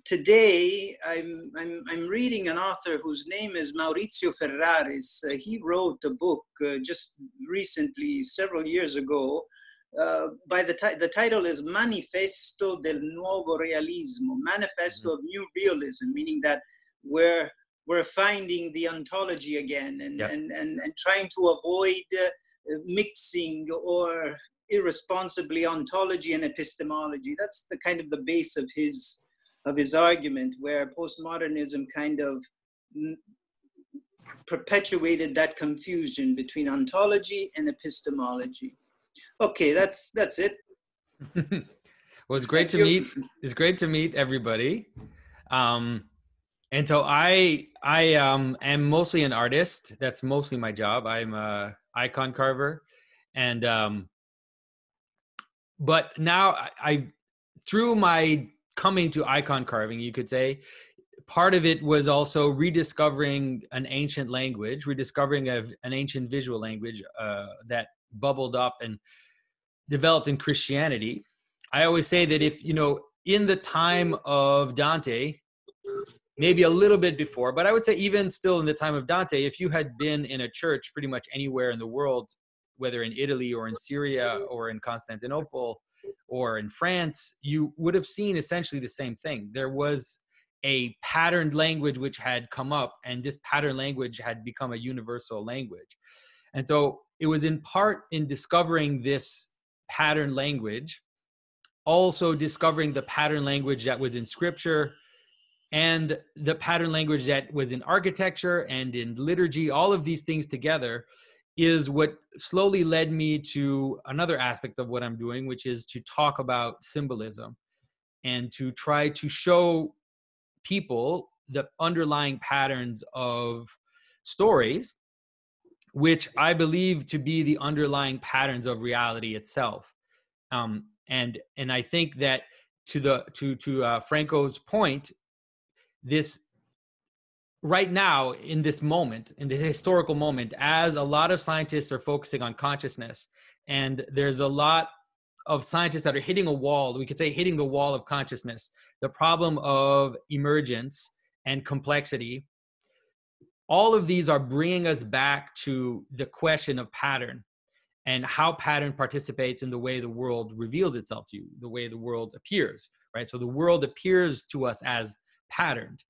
today I'm reading an author whose name is Maurizio Ferraris. He wrote a book just recently, several years ago. By the title is Manifesto del Nuovo Realismo, Manifesto of New Realism, meaning that we're finding the ontology again and trying to avoid mixing or irresponsibly ontology and epistemology. That's the kind of the base of his argument, where postmodernism kind of perpetuated that confusion between ontology and epistemology. Okay, that's it. Well, it's great to meet. It's great to meet everybody. And so I am mostly an artist. That's mostly my job. I'm a icon carver, and but now I through my coming to icon carving, you could say, part of it was also rediscovering an ancient language, rediscovering an ancient visual language that bubbled up and developed in Christianity. I always say that if, in the time of Dante, maybe a little bit before, but I would say even still in the time of Dante, if you had been in a church pretty much anywhere in the world, whether in Italy or in Syria or in Constantinople or in France, you would have seen essentially the same thing. There was a patterned language which had come up, and this patterned language had become a universal language. And so it was in part in discovering this patterned language, also discovering the pattern language that was in scripture and the pattern language that was in architecture and in liturgy. All of these things together is what slowly led me to another aspect of what I'm doing, which is to talk about symbolism and to try to show people the underlying patterns of stories, which I believe to be the underlying patterns of reality itself. And I think that to Franco's point, this right now in this moment, in the historical moment, as a lot of scientists are focusing on consciousness, and there's a lot of scientists that are hitting a wall, we could say hitting the wall of consciousness, the problem of emergence and complexity, all of these are bringing us back to the question of pattern and how pattern participates in the way the world reveals itself to you, the way the world appears, right? So the world appears to us as patterned.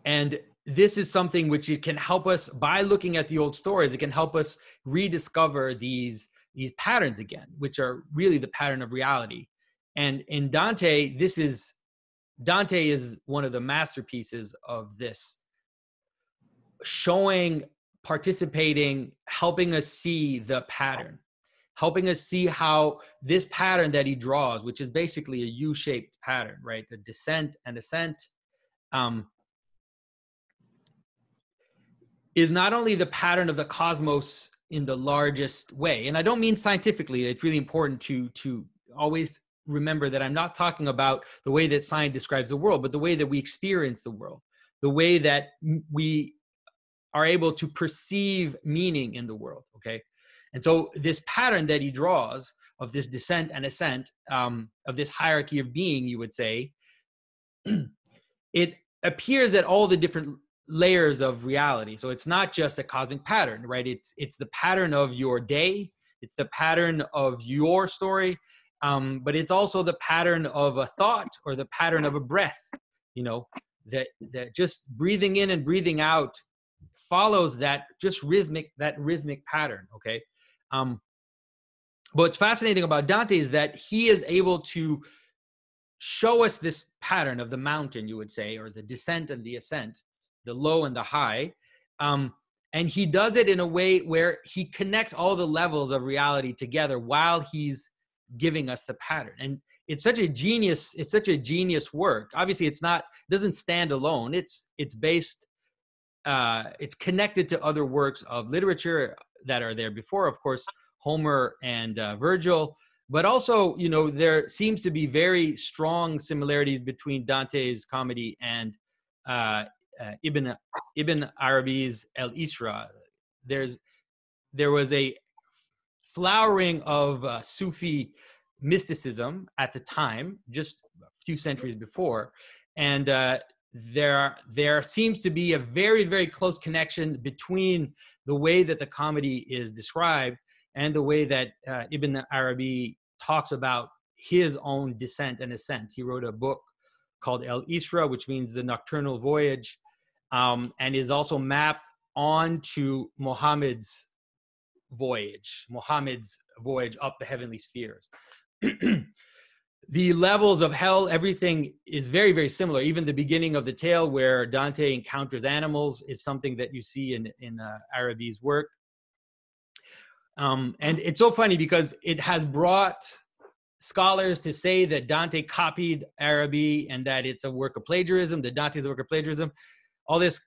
And this is something which it can help us, by looking at the old stories, it can help us rediscover these patterns again, which are really the pattern of reality. And in Dante, Dante is one of the masterpieces of this, showing, participating, helping us see the pattern, helping us see how this pattern that he draws, which is basically a U-shaped pattern, right? A descent and ascent, is not only the pattern of the cosmos in the largest way. And I don't mean scientifically. It's really important to always remember that I'm not talking about the way that science describes the world, but the way that we experience the world, the way that we are able to perceive meaning in the world, okay? And so this pattern that he draws of this descent and ascent, of this hierarchy of being, you would say, it appears at all the different layers of reality. So it's not just a cosmic pattern, right? It's the pattern of your day, it's the pattern of your story, but it's also the pattern of a thought or the pattern of a breath, that just breathing in and breathing out follows that rhythmic pattern, okay? But what's fascinating about Dante is that he is able to show us this pattern of the mountain, you would say, or the descent and the ascent, the low and the high. And he does it in a way where he connects all the levels of reality together while he's giving us the pattern. And it's such a genius work. Obviously it doesn't stand alone. It's based, it's connected to other works of literature that are there before, of course, Homer and Virgil, but also, there seems to be very strong similarities between Dante's comedy and Ibn Arabi's El Isra. There was a flowering of Sufi mysticism at the time, just few centuries before. And there seems to be a very, very close connection between the way that the comedy is described and the way that Ibn Arabi talks about his own descent and ascent. He wrote a book called El Isra, which means the nocturnal voyage, and is also mapped onto Muhammad's voyage up the heavenly spheres. The levels of hell, everything is very, very similar. Even the beginning of the tale where Dante encounters animals is something that you see in Arabi's work. And it's so funny because it has brought scholars to say that Dante copied Arabi and that it's a work of plagiarism, that Dante is a work of plagiarism. All this,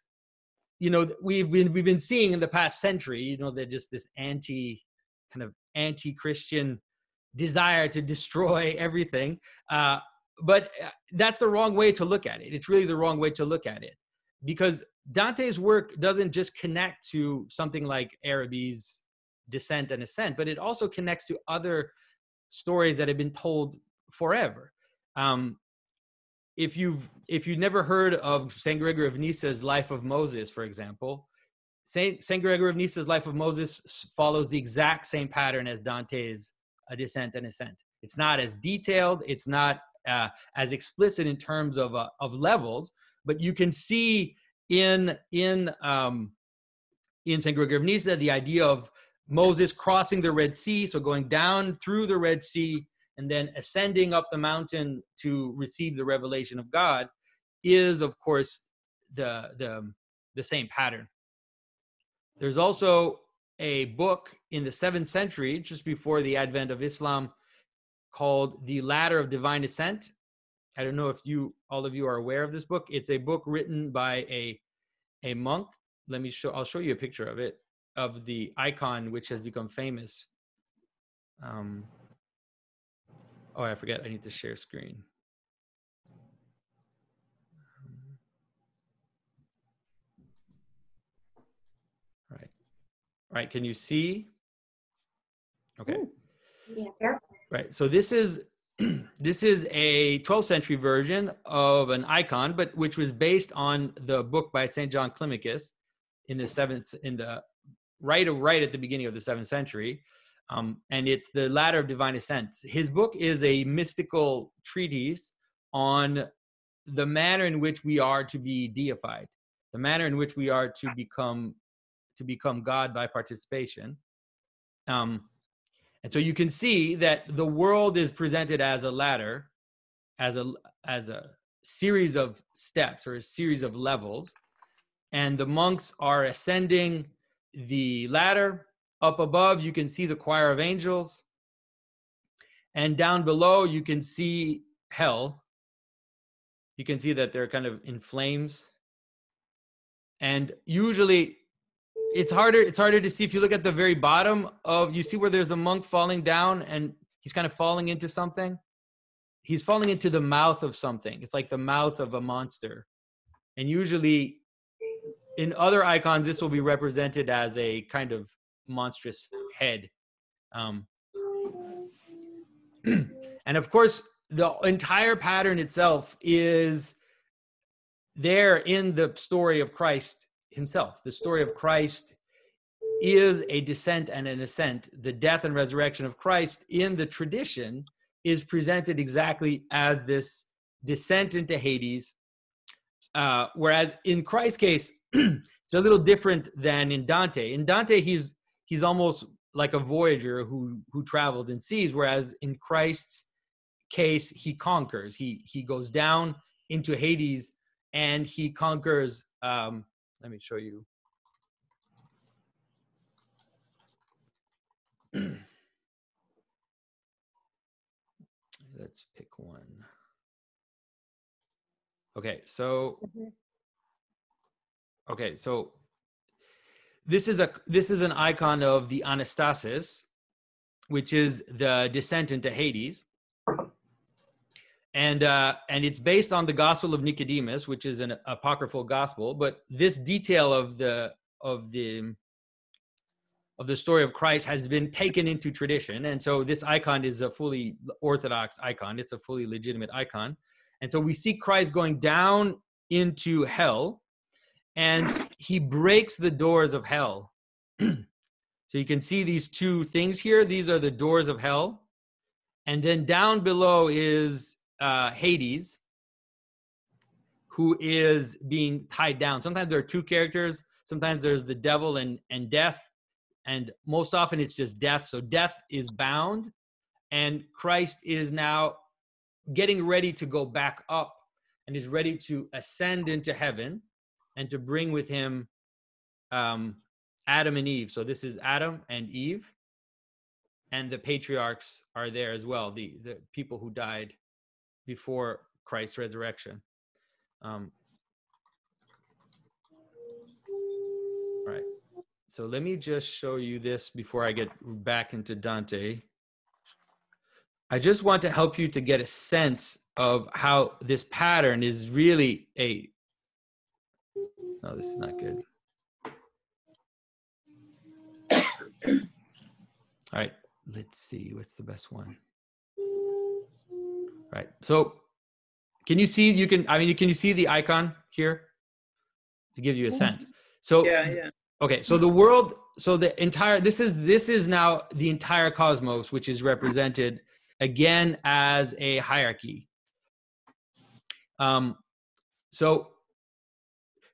we've been seeing in the past century, that just this anti-Christian desire to destroy everything. But that's the wrong way to look at it. It's really the wrong way to look at it, because Dante's work doesn't just connect to something like Arabi's descent and ascent, but it also connects to other stories that have been told forever. If you've never heard of Saint Gregory of Nyssa's Life of Moses, for example, Saint Gregory of Nyssa's Life of Moses follows the exact same pattern as Dante's A Descent and Ascent. It's not as detailed, it's not as explicit in terms of levels, but you can see in Saint Gregory of Nyssa the idea of Moses crossing the Red Sea, so going down through the Red Sea and then ascending up the mountain to receive the revelation of God is, of course, the same pattern. There's also a book in the 7th century, just before the advent of Islam, called The Ladder of Divine Ascent. I don't know if all of you are aware of this book. It's a book written by a monk. I'll show you a picture of it, of the icon which has become famous. I forget, I need to share screen. Right, can you see? Okay. Yeah. Right, so this is a 12th century version of an icon, but which was based on the book by St. John Climacus right at the beginning of the 7th century. And it's The Ladder of Divine Ascent. His book is a mystical treatise on the manner in which we are to be deified, the manner in which we are to become God by participation. And so you can see that the world is presented as a ladder, as a series of steps or a series of levels, and the monks are ascending the ladder. Up above, you can see the choir of angels, and down below, you can see hell. You can see that they're kind of in flames, and usually it's harder to see if you look at the very bottom you see where there's a monk falling down and he's kind of falling into something. He's falling into the mouth of something. It's like the mouth of a monster. And usually in other icons, this will be represented as a kind of monstrous head. And of course, the entire pattern itself is there in the story of Christ himself. The story of Christ is a descent and an ascent. The death and resurrection of Christ in the tradition is presented exactly as this descent into Hades, whereas in Christ's case, it's a little different than in Dante. In Dante, he's almost like a voyager who travels and sees, whereas in Christ's case, he conquers. He goes down into Hades and he conquers. Let me show you. Let's pick one. Okay, so this is an icon of the Anastasis, which is the descent into Hades. And it's based on the Gospel of Nicodemus, which is an apocryphal gospel. But this detail of the story of Christ has been taken into tradition, and so this icon is a fully orthodox icon. It's a fully legitimate icon, And so we see Christ going down into hell, and he breaks the doors of hell. So you can see these two things here. These are the doors of hell. And then down below is Hades, who is being tied down. Sometimes there are two characters. Sometimes there's the devil and death. And most often it's just death. So death is bound. And Christ is now getting ready to go back up and is ready to ascend into heaven and to bring with him Adam and Eve. So this is Adam and Eve, and the patriarchs are there as well, the people who died before Christ's resurrection. Right. So let me just show you this before I get back into Dante. I just want to help you to get a sense of how this pattern is really a... No, this is not good. All right, let's see. What's the best one? Right. So can you see, can you see the icon here? To give you a sense. So, yeah. Okay. So the world, so the entire, this is now the entire cosmos, which is represented again as a hierarchy. So,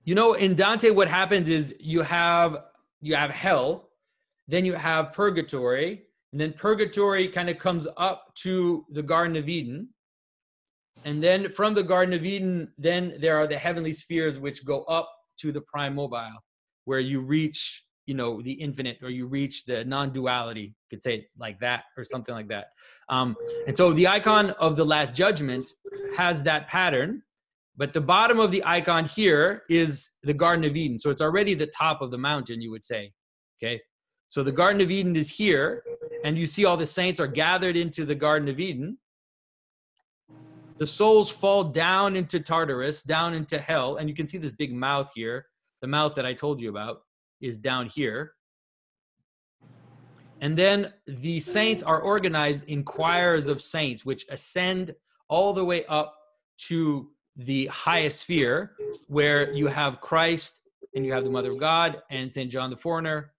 in Dante, what happens is you have hell, then you have purgatory, and then purgatory kind of comes up to the Garden of Eden. And then from the Garden of Eden, then there are the heavenly spheres which go up to the prime mobile, where you reach, the infinite, or you reach the non-duality. You could say it's like that or something like that. And so the icon of the Last Judgment has that pattern, but the bottom of the icon here is the Garden of Eden. So it's already the top of the mountain, you would say. Okay. So the Garden of Eden is here, and you see all the saints are gathered into the Garden of Eden. The souls fall down into Tartarus, down into hell, and you can see this big mouth here. The mouth that I told you about is down here. And then the saints are organized in choirs of saints, which ascend all the way up to the highest sphere, where you have Christ and you have the Mother of God and St. John the Foreigner.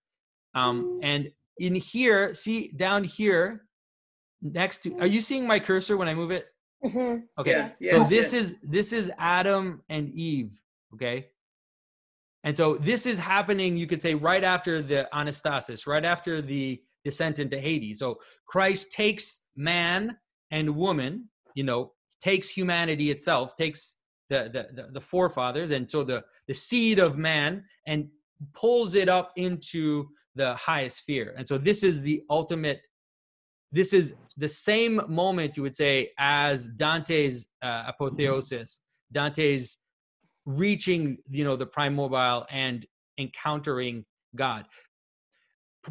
And in here, see down here next to, are you seeing my cursor when I move it? Mm-hmm. Okay. Yes. So this is Adam and Eve. Okay. And so this is happening, you could say, right after the Anastasis, right after the descent into Hades. So Christ takes man and woman, takes humanity itself, takes the forefathers, and so the seed of man, and pulls it up into the highest sphere. And so this is the ultimate, this is the same moment, you would say, as Dante's apotheosis, Dante's reaching, the prime mobile and encountering God.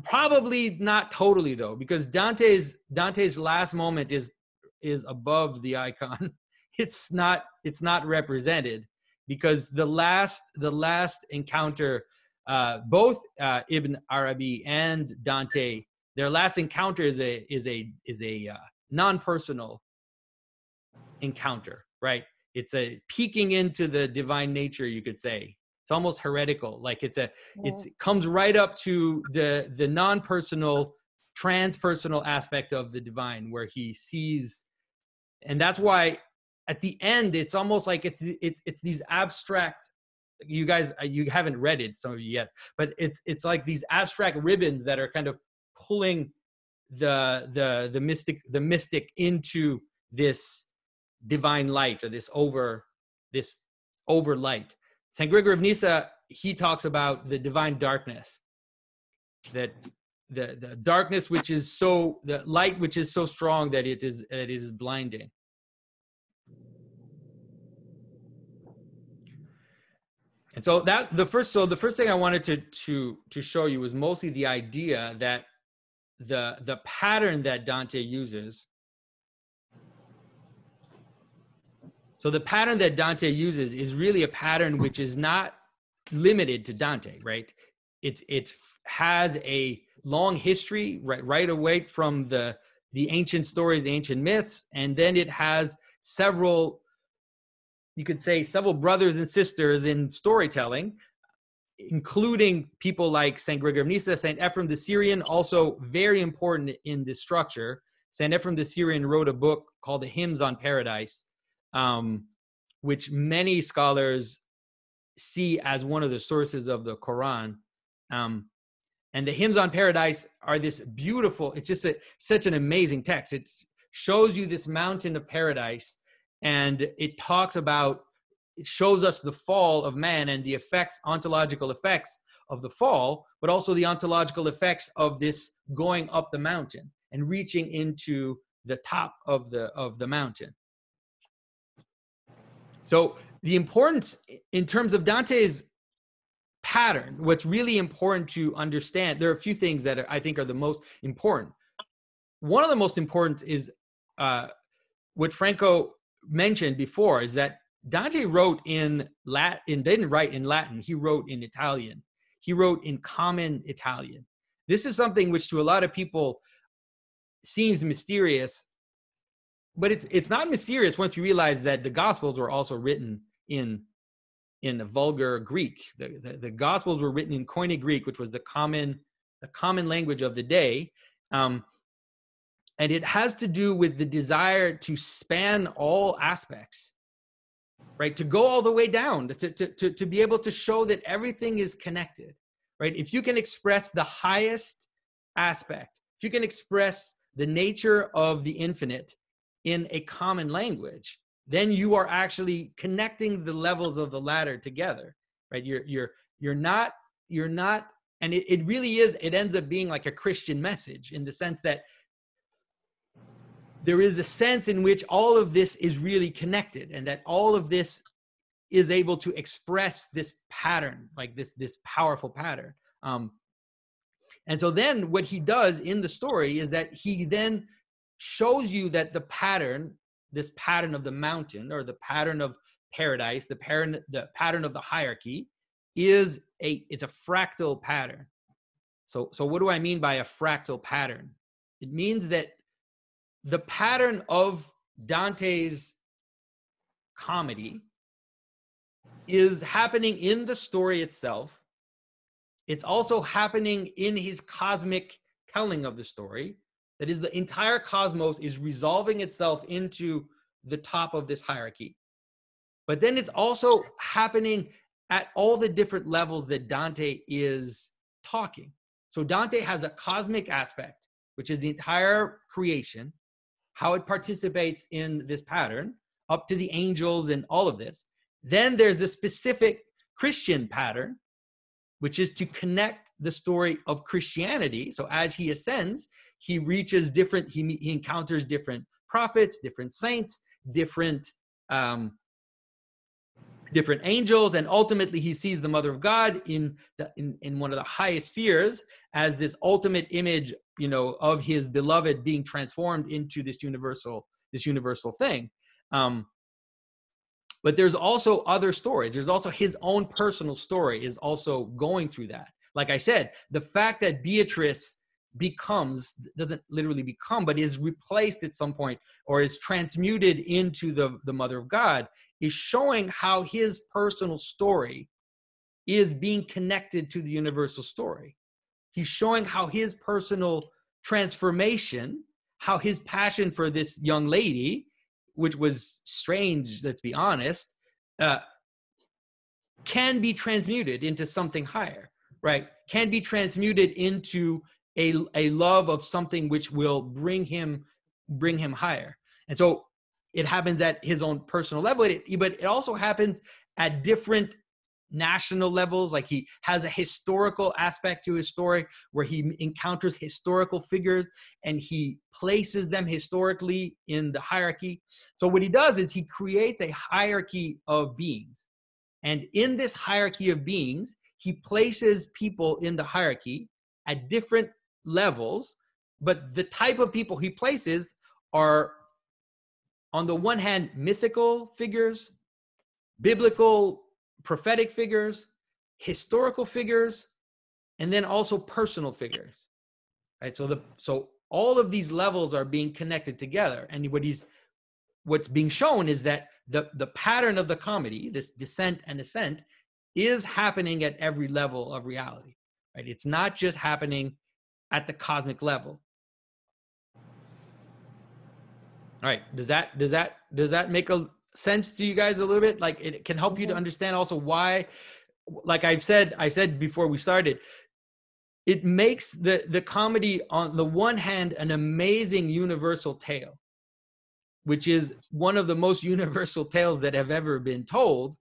Probably not totally, though, because Dante's last moment is above the icon. It's not represented, because the last encounter, both Ibn Arabi and Dante, their last encounter is a non-personal encounter, right? It's a peeking into the divine nature, you could say. It's almost heretical. Like it comes right up to the non-personal, transpersonal aspect of the divine, where he sees, and that's why at the end it's almost like it's these abstract. You guys, you haven't read it, some of you yet, but it's like these abstract ribbons that are kind of pulling the mystic into this divine light, or this over light. St. Gregory of Nyssa, he talks about the divine darkness, that the darkness the light which is so strong that it is blinding. And so the first thing I wanted to show you was mostly the idea that the pattern that Dante uses. So the pattern that Dante uses is really a pattern which is not limited to Dante, right? It has a long history, right away from the ancient stories, ancient myths, and then it has several you could say, several brothers and sisters in storytelling, including people like St. Gregory of Nyssa, St. Ephrem the Syrian, also very important in this structure. St. Ephrem the Syrian wrote a book called The Hymns on Paradise, which many scholars see as one of the sources of the Quran. And the Hymns on Paradise are this beautiful, it's just such an amazing text. It shows you this mountain of paradise, and it shows us the fall of man and the ontological effects of the fall, but also the ontological effects of this going up the mountain and reaching into the top of the mountain. So the importance in terms of Dante's pattern, what's really important to understand, there are a few things that I think are the most important. One of the most important is what Franco mentioned before, is that Dante wrote in Latin, didn't write in Latin, he wrote in Italian. He wrote in common Italian. This is something which to a lot of people seems mysterious, but it's not mysterious once you realize that the Gospels were also written in the vulgar Greek. The Gospels were written in Koine Greek, which was the common language of the day. And it has to do with the desire to span all aspects, right? To go all the way down, to be able to show that everything is connected, right? If you can express the highest aspect, if you can express the nature of the infinite in a common language, then you are actually connecting the levels of the ladder together, right? You're not, and it really is, it ends up being like a Christian message in the sense that there is a sense in which all of this is really connected, and that all of this is able to express this pattern, like this powerful pattern. And so then what he does in the story is that he then shows you that the pattern, this pattern of the mountain, or the pattern of paradise, the pattern of the hierarchy, it's a fractal pattern. So what do I mean by a fractal pattern? It means that the pattern of Dante's comedy is happening in the story itself. It's also happening in his cosmic telling of the story. That is, the entire cosmos is resolving itself into the top of this hierarchy. But then it's also happening at all the different levels that Dante is talking. So Dante has a cosmic aspect, which is the entire creation, how it participates in this pattern, up to the angels and all of this. Then there's a specific Christian pattern, which is to connect the story of Christianity. So as he ascends, he reaches he encounters different prophets, different saints, different angels, and ultimately he sees the Mother of God in one of the highest spheres as this ultimate image, of his beloved being transformed into this universal thing. But there's also other stories. There's also his own personal story is also going through that. Like I said, the fact that Beatrice doesn't literally become, but is replaced at some point or is transmuted into the Mother of God is showing how his personal story is being connected to the universal story. He's showing how his personal transformation, how his passion for this young lady, which was strange, let's be honest, can be transmuted into something higher, right? Can be transmuted into a love of something which will bring him higher. And so it happens at his own personal level, but it also happens at different national levels. Like he has a historical aspect to his story where he encounters historical figures and he places them historically in the hierarchy. So what he does is he creates a hierarchy of beings. And in this hierarchy of beings, he places people in the hierarchy at different levels, but the type of people he places are, on the one hand, mythical figures, biblical prophetic figures, historical figures, and then also personal figures, right? So all of these levels are being connected together. And what he's what's being shown is that the pattern of the comedy, this descent and ascent, is happening at every level of reality, right? It's not just happening at the cosmic level. All right. Does that make a sense to you guys a little bit? Like, it can help you to understand also why, like I said before we started, it makes the comedy on the one hand an amazing universal tale, which is one of the most universal tales that have ever been told,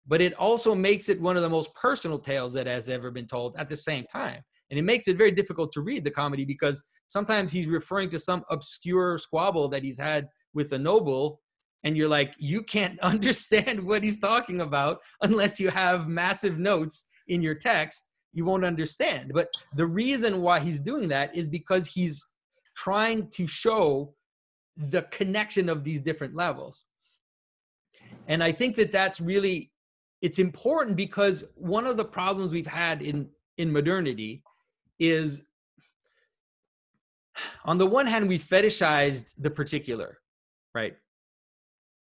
but it also makes it one of the most personal tales that has ever been told at the same time. And it makes it very difficult to read the comedy because sometimes he's referring to some obscure squabble that he's had with a noble, and you're like, you can't understand what he's talking about unless you have massive notes in your text. You won't understand. But the reason why he's doing that is because he's trying to show the connection of these different levels. And I think that that's really, it's important because one of the problems we've had in modernity is, on the one hand, we fetishized the particular, right?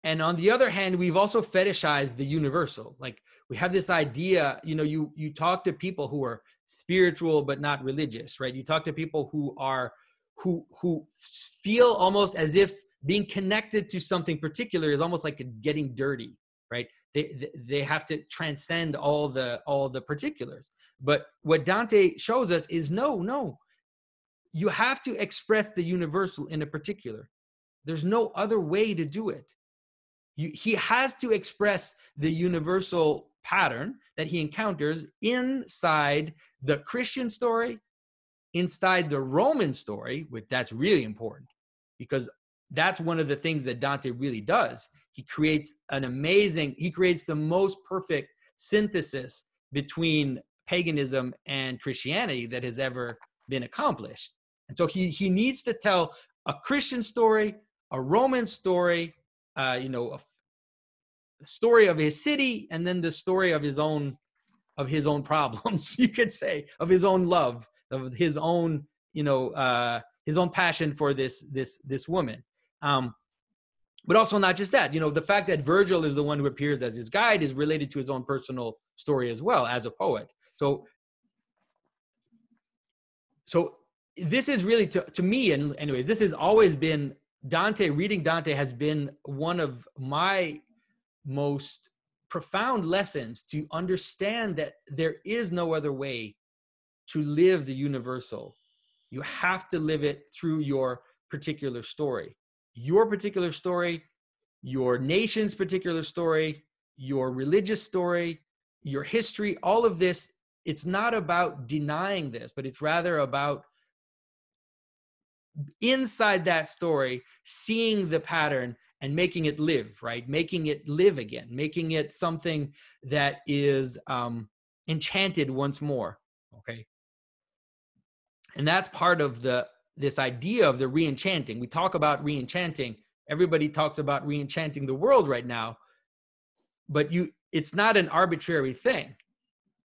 And on the other hand, we've also fetishized the universal. Like, we have this idea, you talk to people who are spiritual but not religious, right? You talk to people who feel almost as if being connected to something particular is almost like getting dirty, right? They have to transcend all the particulars. But what Dante shows us is no, you have to express the universal in a particular. There's no other way to do it. He has to express the universal pattern that he encounters inside the Christian story, inside the Roman story, which that's really important because that's one of the things that Dante really does. He creates the most perfect synthesis between paganism and Christianity that has ever been accomplished. And so he needs to tell a Christian story, a Roman story, a story of his city, and then the story of his own problems, you could say, of his own love, of his own, his own passion for this woman. But also not just that, the fact that Virgil is the one who appears as his guide is related to his own personal story as well as a poet. So this is really, to me, and anyway, this has always been Dante. Reading Dante has been one of my most profound lessons to understand that there is no other way to live the universal. You have to live it through your particular story. Your particular story, your nation's particular story, your religious story, your history, all of this, it's not about denying this, but it's rather about inside that story, seeing the pattern and making it live, right? Making it live again, making it something that is enchanted once more, okay? And that's part of this idea of the re-enchanting. We talk about re-enchanting. Everybody talks about re-enchanting the world right now, but it's not an arbitrary thing.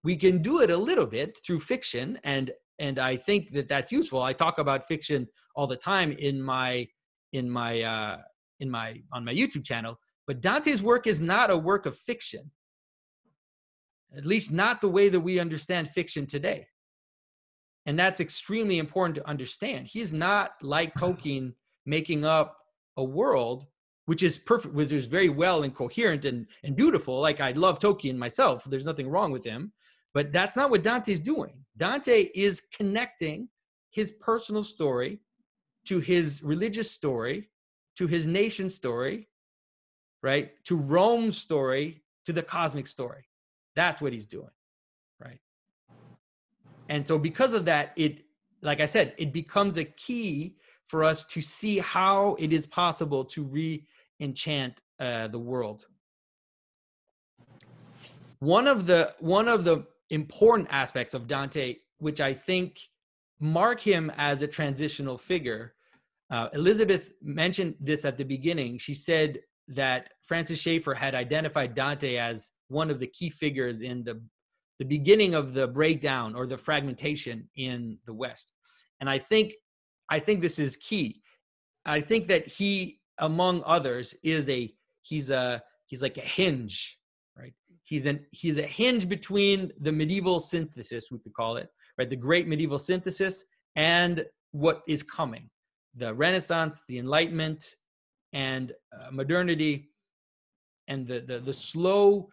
We can do it a little bit through fiction, and I think that that's useful. I talk about fiction all the time on my YouTube channel, but Dante's work is not a work of fiction. At least not the way that we understand fiction today. And that's extremely important to understand. He's not like Tolkien making up a world which is perfect, which is very well and coherent and beautiful. Like, I love Tolkien myself. There's nothing wrong with him. But that's not what Dante's doing. Dante is connecting his personal story to his religious story, to his nation story, right? To Rome's story, to the cosmic story. That's what he's doing, right? And so because of that, like I said, it becomes a key for us to see how it is possible to re-enchant the world. One of the important aspects of Dante, which I think mark him as a transitional figure, Elizabeth mentioned this at the beginning. She said that Francis Schaeffer had identified Dante as one of the key figures in the beginning of the breakdown or the fragmentation in the West. And I think this is key. I think that he among others, he's like a hinge, right? He's a hinge between the medieval synthesis, we could call it, right? The great medieval synthesis and what is coming, the Renaissance, the Enlightenment, and modernity, and the slow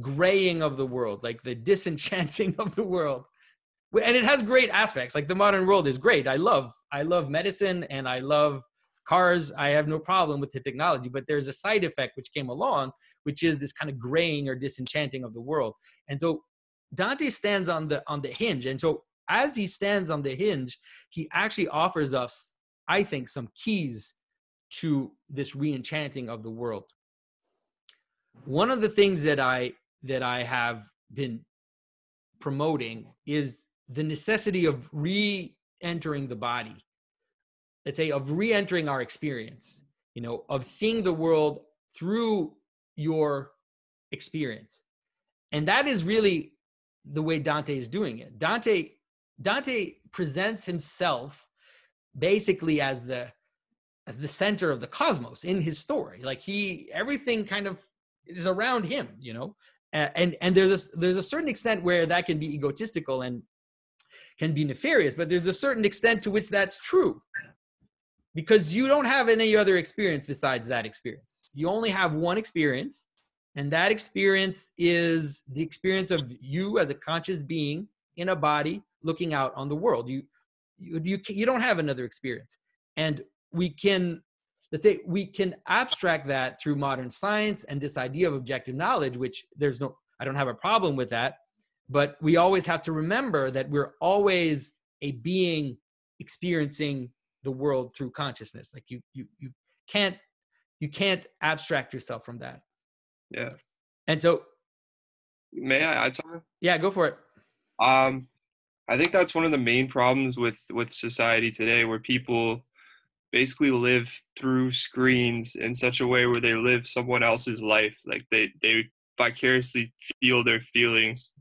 graying of the world, like the disenchanting of the world. And it has great aspects. Like the modern world is great. I love medicine and I love cars. I have no problem with the technology, but there's a side effect which came along, which is this kind of graying or disenchanting of the world. And so Dante stands on the hinge. And so as he stands on the hinge, he actually offers us, I think, some keys to this re-enchanting of the world. One of the things that I have been promoting is the necessity of re-entering the body. Let's say of re-entering our experience, of seeing the world through your experience. And that is really the way Dante is doing it. Dante presents himself basically as the center of the cosmos in his story. Like everything kind of is around him, and there's a certain extent where that can be egotistical and can be nefarious, but there's a certain extent to which that's true, because you don't have any other experience besides that experience. You only have one experience, and that experience is the experience of you as a conscious being in a body looking out on the world. You don't have another experience. And we can abstract that through modern science and this idea of objective knowledge, which I don't have a problem with that, but we always have to remember that we're always a being experiencing the world through consciousness. Like you can't abstract yourself from that. Yeah. And so, may I add something? Yeah, go for it. I think that's one of the main problems with society today, where people basically live through screens in such a way where they live someone else's life. Like they vicariously feel their feelings,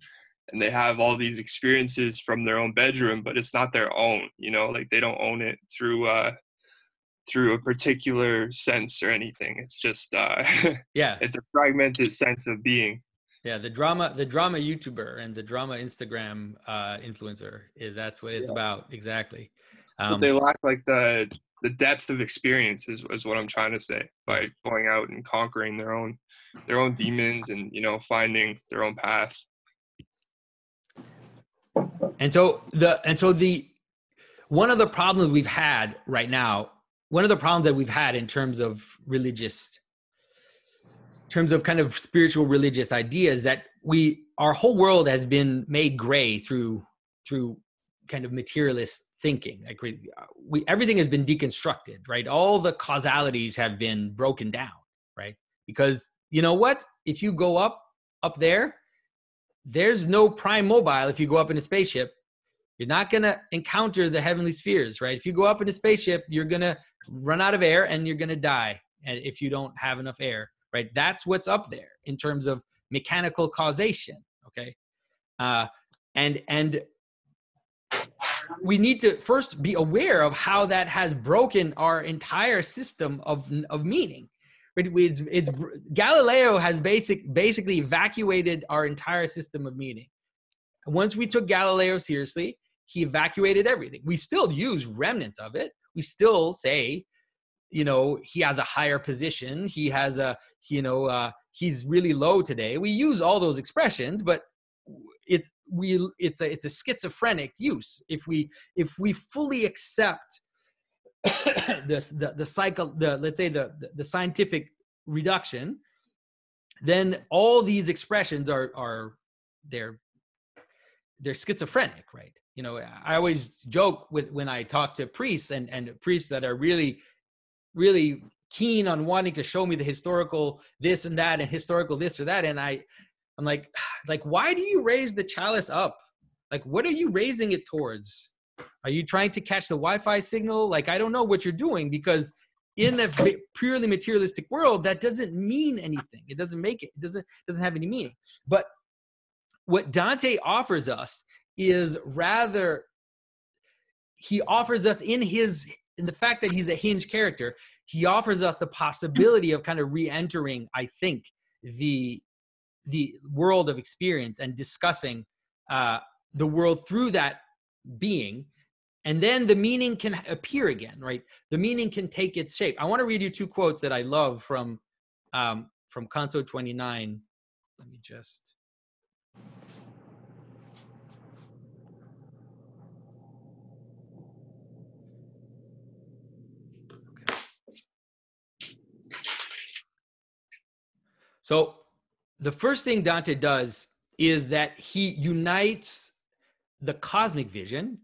and they have all these experiences from their own bedroom, but it's not their own, like they don't own it through a particular sense or anything. It's just yeah, it's a fragmented sense of being. Yeah, the drama YouTuber and the drama Instagram influencer, that's what it's about. Exactly. But they lack like the depth of experience is what I'm trying to say, by going out and conquering their own demons and finding their own path. And so one of the problems we've had right now, one of the problems that we've had in terms of kind of spiritual religious ideas, that our whole world has been made gray through kind of materialist thinking. Like everything has been deconstructed, right? All the causalities have been broken down, right? Because you know what? If you go up there, there's no prime mobile. If you go up in a spaceship, you're not going to encounter the heavenly spheres, right? If you go up in a spaceship, you're going to run out of air and you're going to die if you don't have enough air, right? That's what's up there in terms of mechanical causation, okay? And we need to first be aware of how that has broken our entire system of meaning. Galileo has basically evacuated our entire system of meaning. Once we took Galileo seriously, he evacuated everything. We still use remnants of it. We still say, he has a higher position. He has he's really low today. We use all those expressions, but it's a schizophrenic use. If we fully accept the cycle, let's say the scientific reduction, then all these expressions they're schizophrenic, right? I always joke when I talk to priests and priests that are really, really keen on wanting to show me the historical this and that and historical this or that, and I'm like, why do you raise the chalice up? Like, what are you raising it towards? Are you trying to catch the Wi-Fi signal? Like, I don't know what you're doing, because in a purely materialistic world, that doesn't mean anything. It doesn't have any meaning. But what Dante offers us is he offers us in the fact that he's a hinge character, he offers us the possibility of kind of re-entering, I think, the world of experience and discussing the world through that being. And then the meaning can appear again, right? The meaning can take its shape. I want to read you two quotes that I love from Canto 29. Let me just... So the first thing Dante does is that he unites the cosmic vision,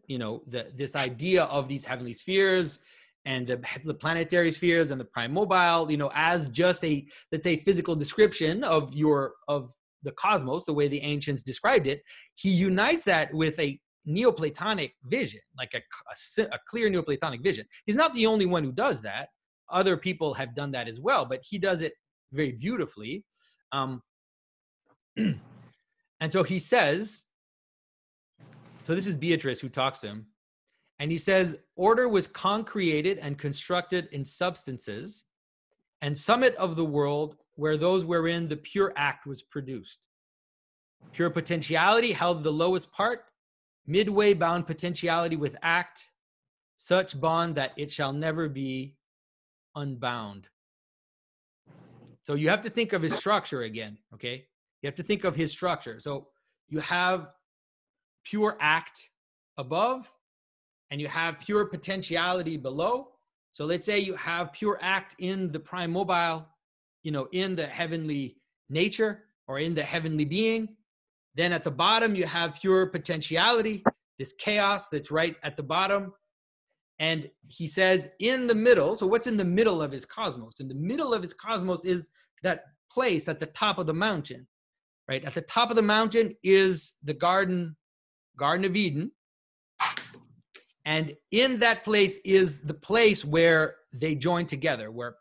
this idea of these heavenly spheres and the planetary spheres and the prime mobile, as just a, let's say, physical description of the cosmos, the way the ancients described it. He unites that with a Neoplatonic vision, like a clear Neoplatonic vision. He's not the only one who does that. Other people have done that as well, but he does it very beautifully. And so he says, so this is Beatrice who talks to him, and he says, order was concreated and constructed in substances, and summit of the world where those wherein the pure act was produced. Pure potentiality held the lowest part, midway bound potentiality with act, such bond that it shall never be unbound. So you have to think of his structure again, okay? You have to think of his structure. So you have pure act above, and you have pure potentiality below. So let's say you have pure act in the prime mobile, in the heavenly nature or in the heavenly being. Then at the bottom, you have pure potentiality, this chaos that's right at the bottom. And he says in the middle, so what's in the middle of his cosmos? In the middle of his cosmos is that place at the top of the mountain, right? At the top of the mountain is the Garden of Eden. And in that place is the place where they join together, where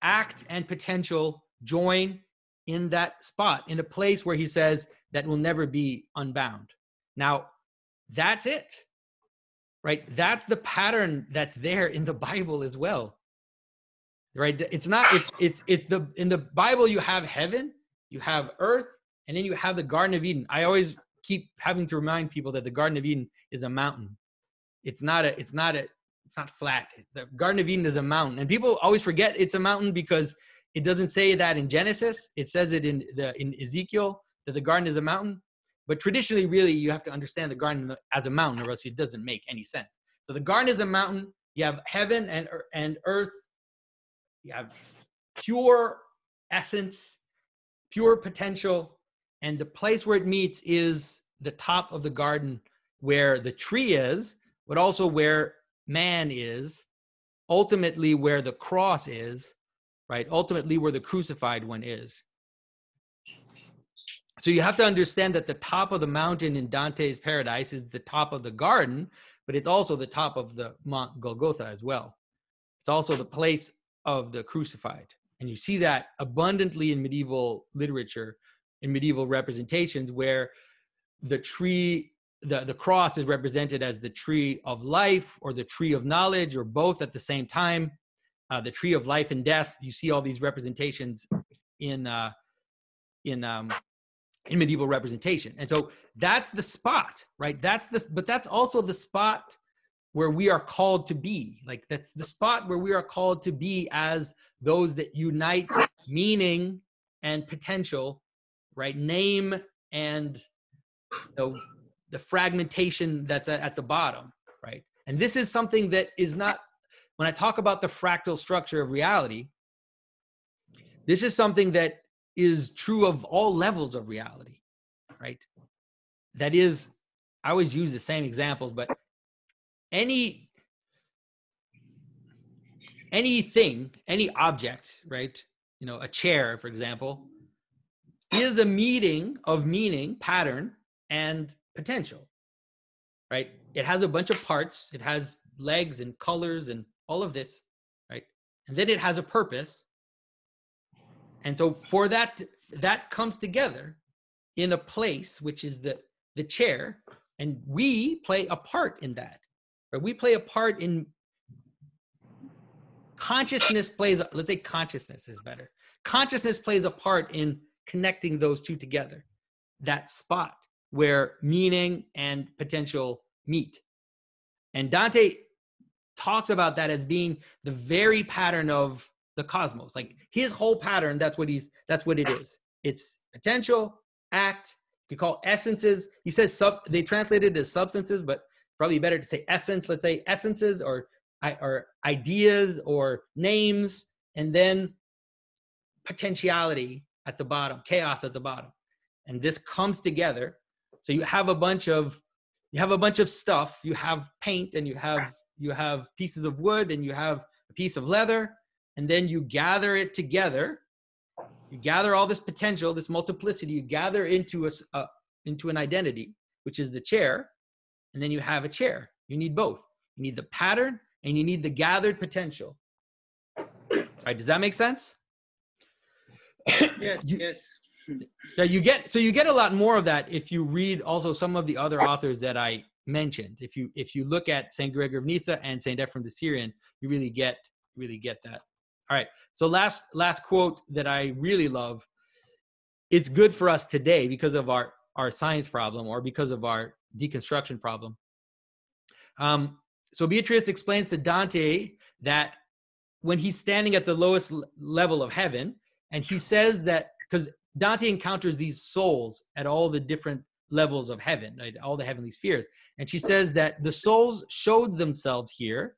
act and potential join in that spot, in a place where he says that will never be unbound. Now, that's it. Right? That's the pattern that's there in the Bible as well. Right? It's not, in the Bible, you have heaven, you have earth, and then you have the Garden of Eden. I always keep having to remind people that the Garden of Eden is a mountain. It's not flat. The Garden of Eden is a mountain. And people always forget it's a mountain because it doesn't say that in Genesis. It says it in Ezekiel that the garden is a mountain. But traditionally, really, you have to understand the garden as a mountain, or else it doesn't make any sense. So the garden is a mountain. You have heaven and earth. You have pure essence, pure potential. And the place where it meets is the top of the garden where the tree is, but also where man is, ultimately where the cross is, right? Ultimately where the crucified one is. So you have to understand that the top of the mountain in Dante's Paradise is the top of the garden, but it's also the top of the Mount Golgotha as well. It's also the place of the crucified. And you see that abundantly in medieval literature, in medieval representations, where the tree, the cross is represented as the tree of life or the tree of knowledge, or both at the same time. The tree of life and death. You see all these representations in medieval representation. And so that's the spot, right? But that's also the spot where we are called to be. Like, that's the spot where we are called to be as those that unite meaning and potential, right? Name and the fragmentation that's at the bottom, right? And this is something that is not, when I talk about the fractal structure of reality, this is something that is true of all levels of reality, right? That is, I always use the same examples, but anything, any object, right? A chair, for example, is a meeting of meaning, pattern, and potential, right? It has a bunch of parts. It has legs and colors and all of this, right? And then it has a purpose. And so for that comes together in a place, which is the chair, and we play a part in that. Right? We play a part in consciousness plays, let's say consciousness is better. Consciousness plays a part in connecting those two together. That spot where meaning and potential meet. And Dante talks about that as being the very pattern of the cosmos. Like his whole pattern, that's what it is. It's potential, act, you call essences. He says they translate it as substances, but probably better to say essence. Let's say essences or ideas or names, and then potentiality at the bottom, chaos at the bottom. And this comes together. So you have a bunch of stuff. You have paint, and you have pieces of wood, and you have a piece of leather, and then you gather it together. You gather all this potential, this multiplicity, you gather into an identity, which is the chair, and then you have a chair. You need both. You need the pattern, and you need the gathered potential. All right, does that make sense? Yes, yes. Yeah, you get a lot more of that if you read also some of the other authors that I mentioned. If you look at Saint Gregory of Nyssa and Saint Ephrem the Syrian, you really get that. All right. So last quote that I really love. It's good for us today because of our science problem, or because of our deconstruction problem. So Beatrice explains to Dante that when he's standing at the lowest level of heaven, and he says that because Dante encounters these souls at all the different levels of heaven, right? All the heavenly spheres. And she says that the souls showed themselves here,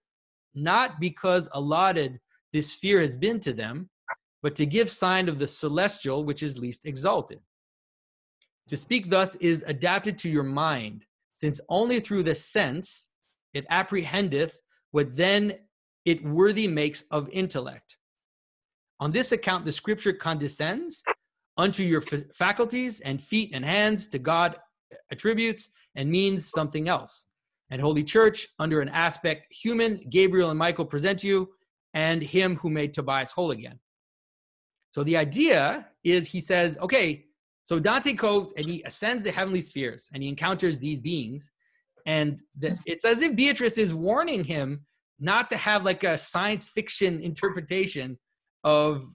not because allotted this sphere has been to them, but to give sign of the celestial, which is least exalted. To speak thus is adapted to your mind, since only through the sense it apprehendeth what then it worthy makes of intellect. On this account, the scripture condescends unto your faculties, and feet and hands to God attributes and means something else. And Holy Church, under an aspect human, Gabriel and Michael present you, and him who made Tobias whole again. So the idea is, he says, okay, so Dante goes and he ascends the heavenly spheres and he encounters these beings, and it's as if Beatrice is warning him not to have like a science fiction interpretation of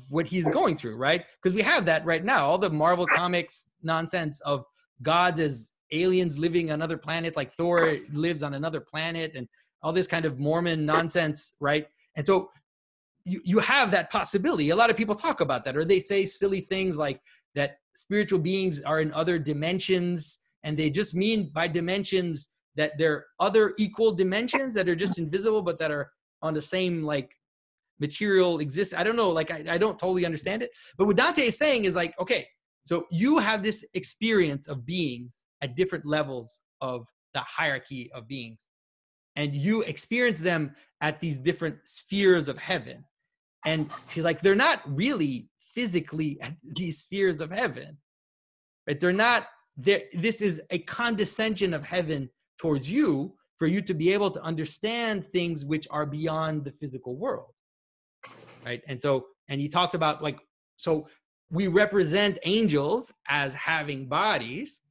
what he's going through, right? Because we have that right now, all the Marvel comics nonsense of gods as aliens living on other planets, like Thor lives on another planet, and all this kind of Mormon nonsense, right? And so you have that possibility. A lot of people talk about that, or they say silly things like that spiritual beings are in other dimensions, and they just mean by dimensions that they're other equal dimensions that are just invisible, but that are on the same like material exists. I don't know, like I don't totally understand it. But what Dante is saying is like, okay, so you have this experience of beings at different levels of the hierarchy of beings, and you experience them at these different spheres of heaven. And he's like, they're not really physically at these spheres of heaven, right? They're not there. This is a condescension of heaven towards you for you to be able to understand things which are beyond the physical world, right? And so, and he talks about like, so we represent angels as having bodies,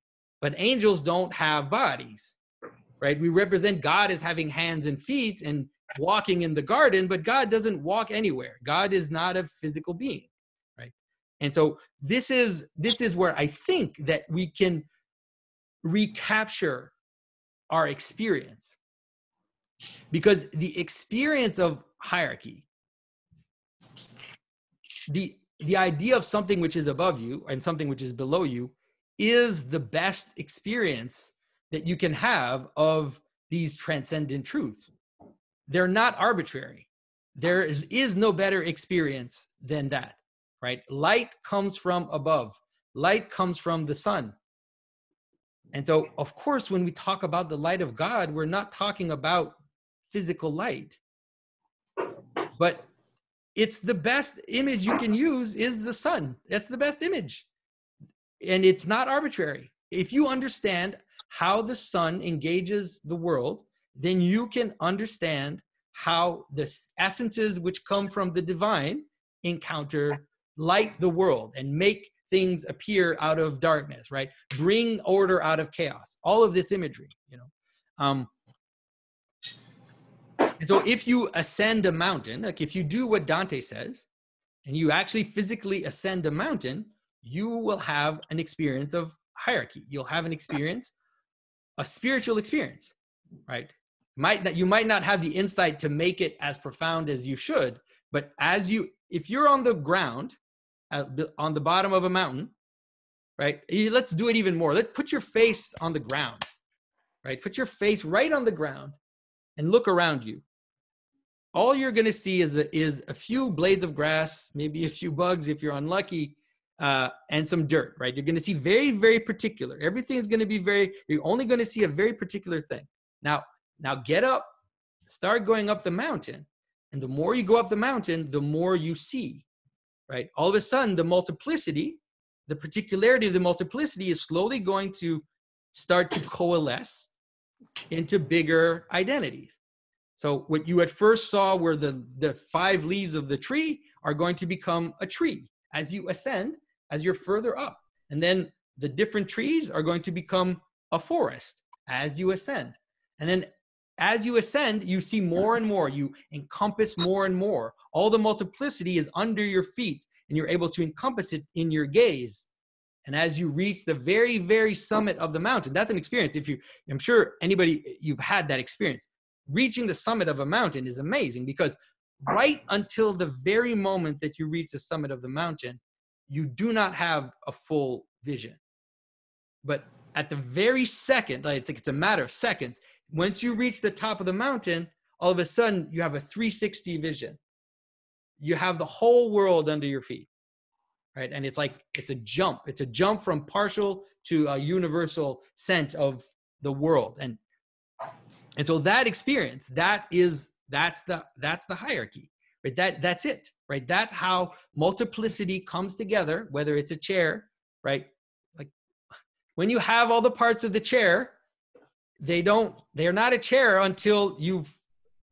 but angels don't have bodies, right? We represent God as having hands and feet and walking in the garden, but God doesn't walk anywhere. God is not a physical being, right? And so this is where I think that we can recapture our experience, because the experience of hierarchy, the idea of something which is above you and something which is below you, is the best experience that you can have of these transcendent truths. They're not arbitrary. There is no better experience than that, right? Light comes from above. Light comes from the sun. And so, of course, when we talk about the light of God, we're not talking about physical light, but it's the best image you can use is the sun. That's the best image. And it's not arbitrary. If you understand how the sun engages the world, then you can understand how the essences which come from the divine encounter light the world and make things appear out of darkness, right? Bring order out of chaos. All of this imagery, you know. And so if you ascend a mountain, like if you do what Dante says, and you actually physically ascend a mountain, you will have an experience of hierarchy. You'll have an experience, a spiritual experience, right? You might not have the insight to make it as profound as you should, but if you're on the ground, on the bottom of a mountain, right? Let's do it even more. Let's put your face on the ground, right? Put your face right on the ground and look around you. All you're going to see is a few blades of grass, maybe a few bugs if you're unlucky, and some dirt, right? You're going to see very, very particular. Everything is going to be you're only going to see a very particular thing. Now get up, start going up the mountain. And the more you go up the mountain, the more you see, right? All of a sudden, the particularity of the multiplicity is slowly going to start to coalesce into bigger identities. So what you at first saw were the 5 leaves of the tree are going to become a tree as you ascend, as you're further up. And then the different trees are going to become a forest as you ascend. And then as you ascend, you see more and more, you encompass more and more. All the multiplicity is under your feet and you're able to encompass it in your gaze. And as you reach the very, very summit of the mountain, that's an experience. I'm sure you've had that experience. Reaching the summit of a mountain is amazing because right until the very moment that you reach the summit of the mountain, you do not have a full vision. But at the very second, it's a matter of seconds, once you reach the top of the mountain, all of a sudden you have a 360 vision. You have the whole world under your feet, right? And it's a jump. It's a jump from partial to a universal sense of the world. And so that experience, that's the hierarchy, right? That's it, right? That's how multiplicity comes together, whether it's a chair, right? Like when you have all the parts of the chair, they're not a chair until you've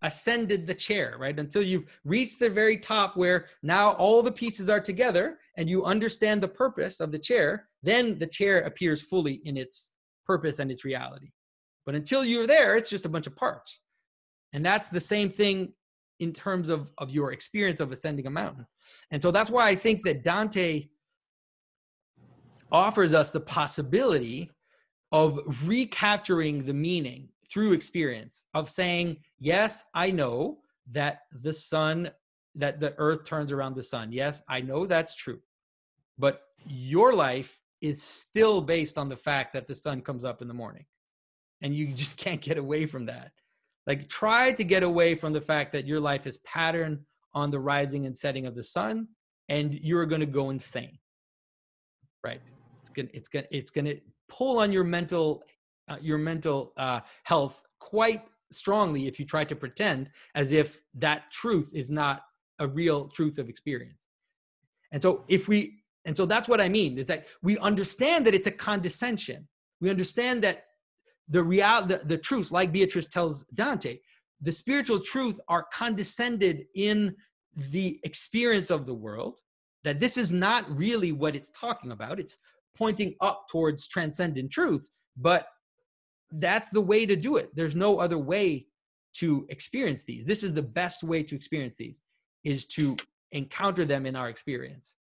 ascended the chair, right? Until you've reached the very top where now all the pieces are together and you understand the purpose of the chair, then the chair appears fully in its purpose and its reality. But until you're there, it's just a bunch of parts. And that's the same thing in terms of your experience of ascending a mountain. And so that's why I think that Dante offers us the possibility of recapturing the meaning through experience, of saying, yes, I know that the earth turns around the sun. Yes, I know that's true. But your life is still based on the fact that the sun comes up in the morning. And you just can't get away from that. Like, try to get away from the fact that your life is patterned on the rising and setting of the sun, and you're going to go insane, right? It's going to pull on your mental health quite strongly if you try to pretend as if that truth is not a real truth of experience. And so that's what I mean. It's like we understand that it's a condescension. We understand that the truths, like Beatrice tells Dante, the spiritual truth are condescended in the experience of the world, that this is not really what it's talking about. It's pointing up towards transcendent truth, but that's the way to do it. There's no other way to experience these. This is the best way to experience these, is to encounter them in our experience.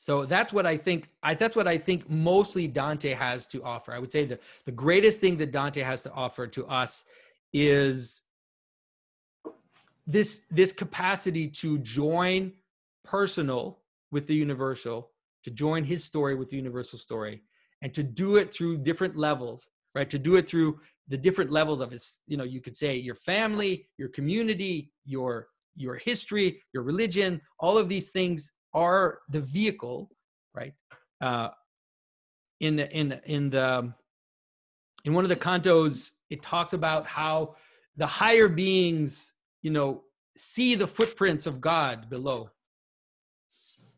So that's what I think. That's what I think mostly Dante has to offer. I would say the greatest thing that Dante has to offer to us is this capacity to join personal with the universal, to join his story with the universal story, and to do it through different levels, right? To do it through the different levels of his, you could say your family, your community, your history, your religion. All of these things are the vehicle, right? In one of the cantos, it talks about how the higher beings, see the footprints of God below.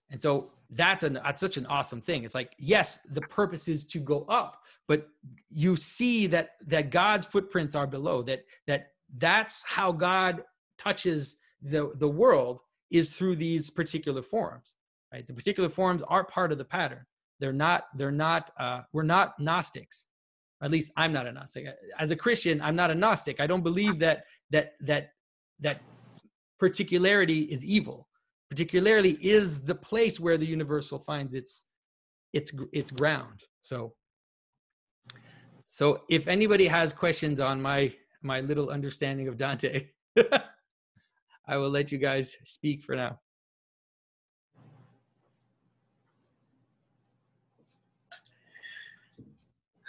And so that's such an awesome thing. It's like, yes, the purpose is to go up, but you see that God's footprints are below, that's how God touches the world, is through these particular forms, right? The particular forms are part of the pattern. We're not Gnostics. At least I'm not a Gnostic. As a Christian, I'm not a Gnostic. I don't believe that particularity is evil. Particularity is the place where the universal finds its ground. So if anybody has questions on my little understanding of Dante, I will let you guys speak for now.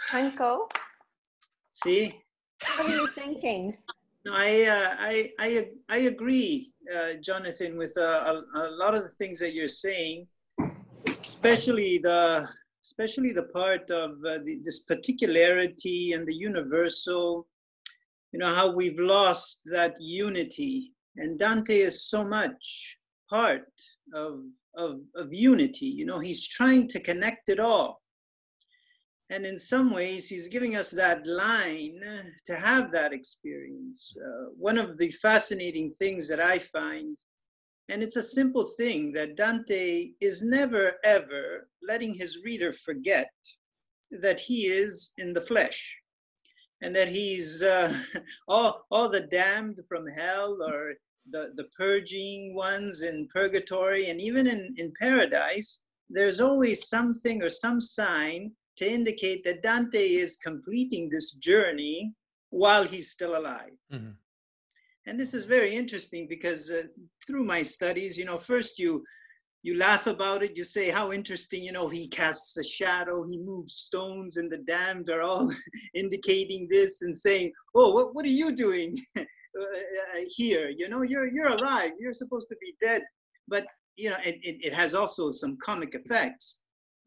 Franco, See? what are you thinking? No, I agree, Jonathan, with a lot of the things that you're saying, especially the part of this particularity and the universal. You know, how we've lost that unity, and Dante is so much part of unity. You know, he's trying to connect it all. And in some ways, he's giving us that line to have that experience. One of the fascinating things that I find, and it's a simple thing, that Dante is never, ever letting his reader forget that he is in the flesh, and that he's all the damned from hell, or the purging ones in purgatory, and even in paradise, there's always something or some sign to indicate that Dante is completing this journey while he's still alive. Mm-hmm. And this is very interesting because through my studies, you know, first you laugh about it, you say how interesting, you know, he casts a shadow, he moves stones, and the damned are all indicating this and saying, oh, what are you doing here? You know, you're alive, you're supposed to be dead. But, you know, it has also some comic effects.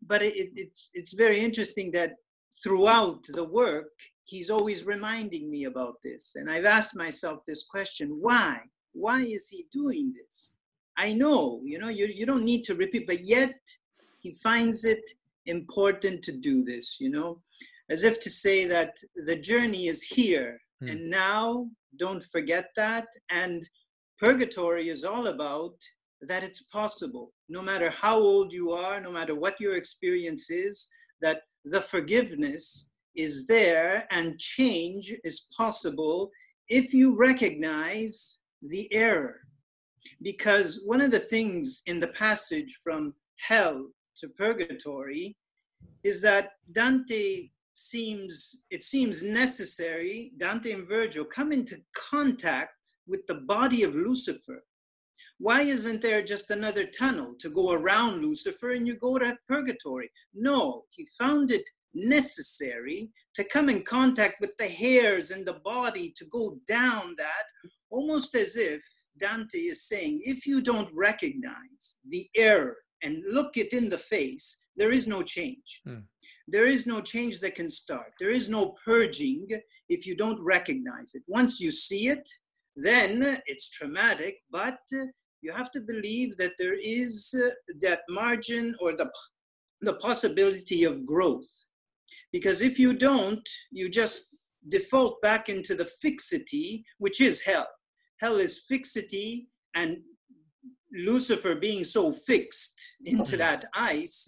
But it's very interesting that throughout the work, he's always reminding me about this. And I've asked myself this question, why? Why is he doing this? I know, you know, you don't need to repeat, but yet he finds it important to do this, you know, as if to say that the journey is here. And now don't forget that. And purgatory is all about that it's possible, no matter how old you are, no matter what your experience is, that the forgiveness is there and change is possible if you recognize the error. Because one of the things in the passage from hell to purgatory is that it seems necessary, Dante and Virgil come into contact with the body of Lucifer. Why isn't there just another tunnel to go around Lucifer and you go to purgatory? No, he found it necessary to come in contact with the hairs and the body, to go down that, almost as if Dante is saying, if you don't recognize the error and look it in the face, there is no change. There is no change that can start. There is no purging if you don't recognize it. Once you see it, then it's traumatic, but you have to believe that there is that margin or the possibility of growth. Because if you don't, you just default back into the fixity, which is hell. Hell is fixity, and Lucifer being so fixed into that ice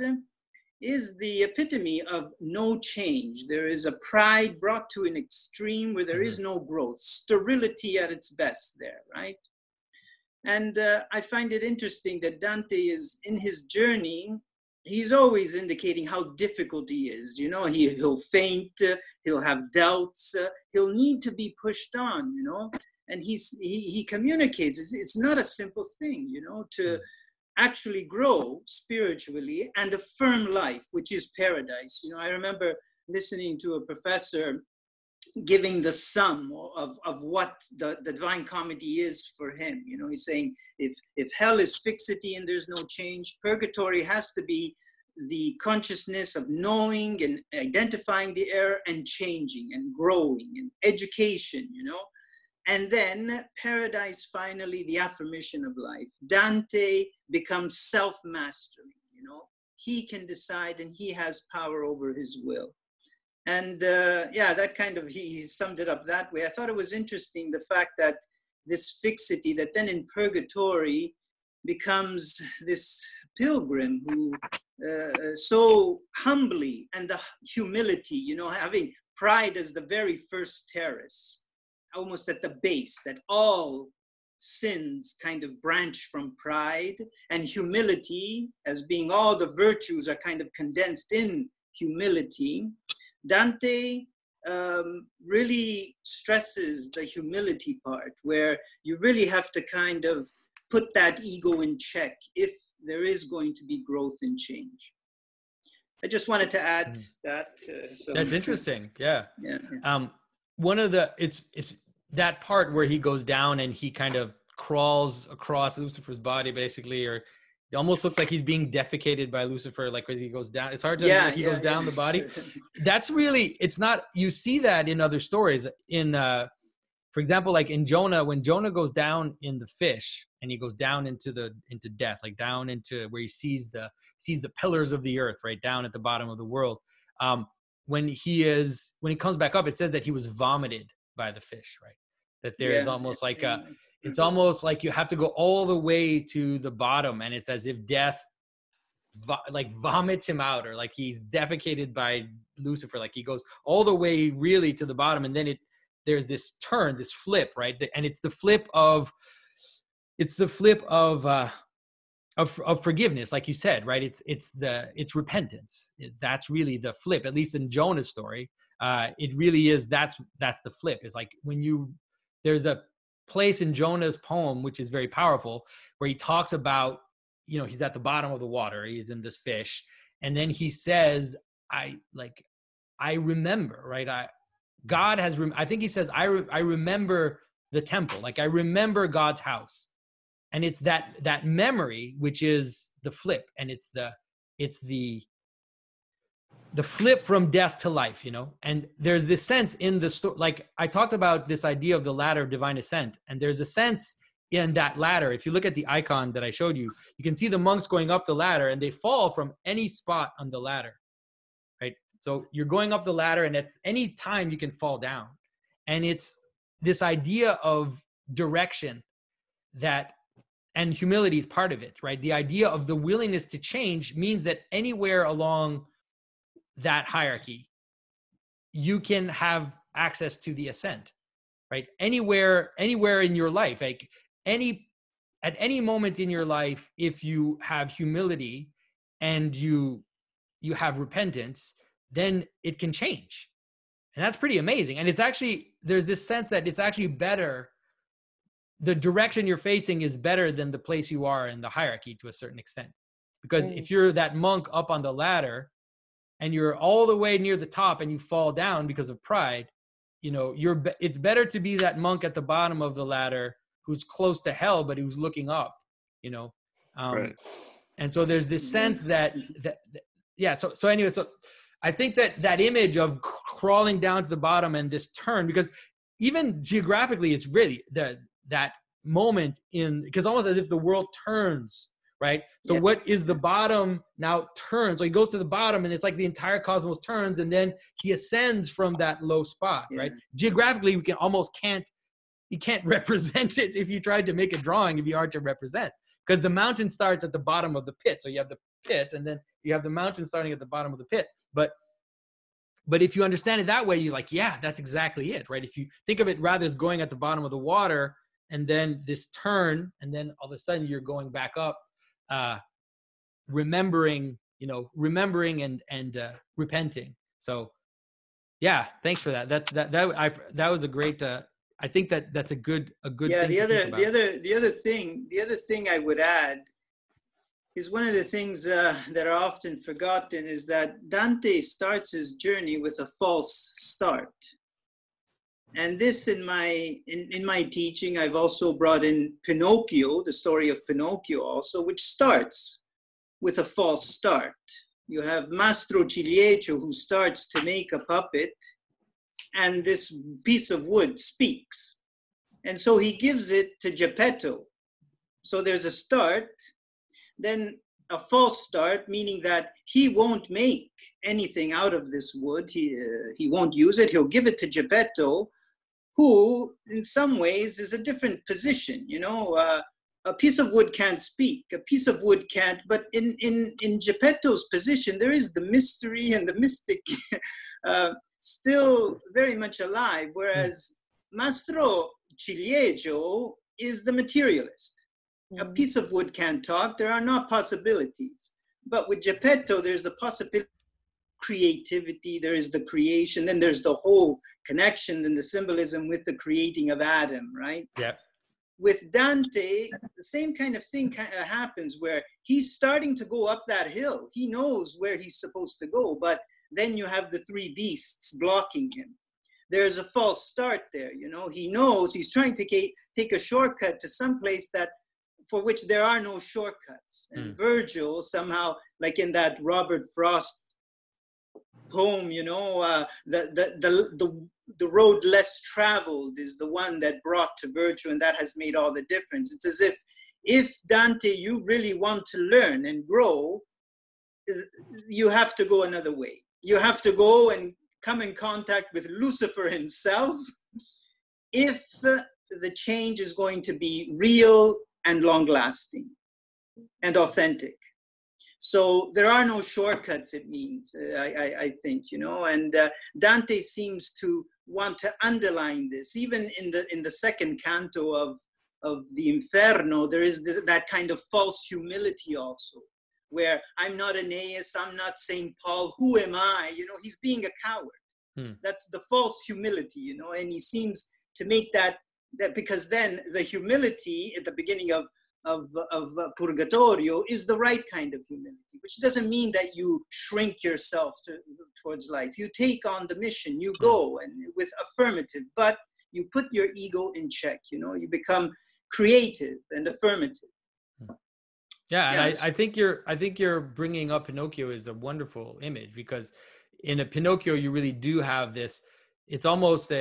is the epitome of no change. There is a pride brought to an extreme where there is no growth, sterility at its best there, right? And I find it interesting that Dante is, in his journey, he's always indicating how difficult he is. You know, he'll faint, he'll have doubts, he'll need to be pushed on, you know? And he communicates, it's not a simple thing, you know, to actually grow spiritually and affirm life, which is paradise. You know, I remember listening to a professor giving the sum of what the Divine Comedy is for him. You know, he's saying if hell is fixity and there's no change, purgatory has to be the consciousness of knowing and identifying the error and changing and growing and education, you know. And then paradise, finally, the affirmation of life. Dante becomes self-mastery, you know. He can decide and he has power over his will. And yeah, that kind of, he summed it up that way. I thought it was interesting, the fact that this fixity, that then in purgatory, becomes this pilgrim who so humbly, and the humility, you know, having pride as the very first terrace, almost at the base, that all sins kind of branch from pride, and humility as being all the virtues are kind of condensed in humility. Dante really stresses the humility part, where you really have to kind of put that ego in check if there is going to be growth and change. I just wanted to add that. So that's interesting. Yeah. Yeah. One of the, it's that part where he goes down and he kind of crawls across Lucifer's body, basically, or it almost looks like he's being defecated by Lucifer, like when he goes down. It's hard to, like he goes down the body. That's really, it's not, you see that in other stories. In, for example, like in Jonah, when Jonah goes down in the fish and he goes down into death, like down into where he sees the pillars of the earth, right down at the bottom of the world. When he comes back up, it says that he was vomited by the fish, right? That there is almost like it's almost like you have to go all the way to the bottom, and it's as if death like vomits him out, or like he's defecated by Lucifer, like he goes all the way really to the bottom, and then there's this turn, this flip, right? And it's the flip of forgiveness, like you said, right? It's repentance. That's really the flip, at least in Jonah's story. It really is. That's the flip. It's like there's a place in Jonah's poem, which is very powerful, where he talks about, you know, he's at the bottom of the water, he's in this fish. And then he says, I remember, right? I think he says, I remember the temple. Like I remember God's house. And it's that memory, which is the flip. And it's the flip from death to life, you know? And there's this sense in the story, like I talked about this idea of the ladder of divine ascent. And there's a sense in that ladder. If you look at the icon that I showed you, you can see the monks going up the ladder and they fall from any spot on the ladder, right? So you're going up the ladder and at any time you can fall down. And it's this idea of direction and humility is part of it, right? The idea of the willingness to change means that anywhere along that hierarchy, you can have access to the ascent, right? Anywhere in your life, like at any moment in your life, if you have humility and you have repentance, then it can change. And that's pretty amazing. And it's actually, there's this sense that it's actually better. The direction you're facing is better than the place you are in the hierarchy to a certain extent. Because if you're that monk up on the ladder and you're all the way near the top and you fall down because of pride, you know, it's better to be that monk at the bottom of the ladder who's close to hell, but who's looking up, you know? Right. And so there's this sense that So anyway, so I think that image of crawling down to the bottom and this turn, because even geographically, it's really that moment because almost as if the world turns, right? So what is the bottom now turns. So he goes to the bottom and it's like the entire cosmos turns, and then he ascends from that low spot, right? Geographically, you can't represent it. If you tried to make a drawing, it'd be hard to represent, because the mountain starts at the bottom of the pit. So you have the pit and then you have the mountain starting at the bottom of the pit. But if you understand it that way, you're like, yeah, that's exactly it, right? If you think of it rather as going at the bottom of the water and then this turn, and then all of a sudden you're going back up, remembering and repenting. So yeah, thanks for that. That was a great, I think that's a good thing the other thing I would add is one of the things that are often forgotten is that Dante starts his journey with a false start. And this in my teaching, I've also brought in Pinocchio, the story of Pinocchio also, which starts with a false start. You have Mastro Ciliegio, who starts to make a puppet, and this piece of wood speaks. And so he gives it to Geppetto. So there's a start, then a false start, meaning that he won't make anything out of this wood. He won't use it. He'll give it to Geppetto, who in some ways is a different position, you know, a piece of wood can't speak, a piece of wood can't, but in Geppetto's position, there is the mystery and the mystic still very much alive, whereas Mastro Ciliegio is the materialist. A piece of wood can't talk, there are not possibilities. But with Geppetto, there's the possibility, creativity, there is the creation, then there's the whole connection and the symbolism with the creating of Adam, right? Yeah. With Dante, the same kind of thing happens where he's starting to go up that hill. He knows where he's supposed to go, but then you have the three beasts blocking him. There's a false start there, you know. He knows he's trying to take a shortcut to some place that for which there are no shortcuts. And Virgil somehow, like in that Robert Frost poem, you know, the road less traveled is the one that brought to Virgil, and that has made all the difference. It's as if Dante, you really want to learn and grow, you have to go another way. You have to go and come in contact with Lucifer himself if the change is going to be real and long-lasting and authentic. So there are no shortcuts, it means, I think, you know, and Dante seems to want to underline this. Even in the second canto of the Inferno, there is that kind of false humility also, where I'm not Aeneas, I'm not St. Paul, who am I? You know, he's being a coward. That's the false humility, you know, and he seems to make that because then the humility at the beginning of Purgatorio is the right kind of humility, which doesn't mean that you shrink yourself towards life. You take on the mission, you go and with affirmative, but you put your ego in check, you know, you become creative and affirmative. Yeah, and I think you're bringing up Pinocchio is a wonderful image, because in a Pinocchio, you really do have this, it's almost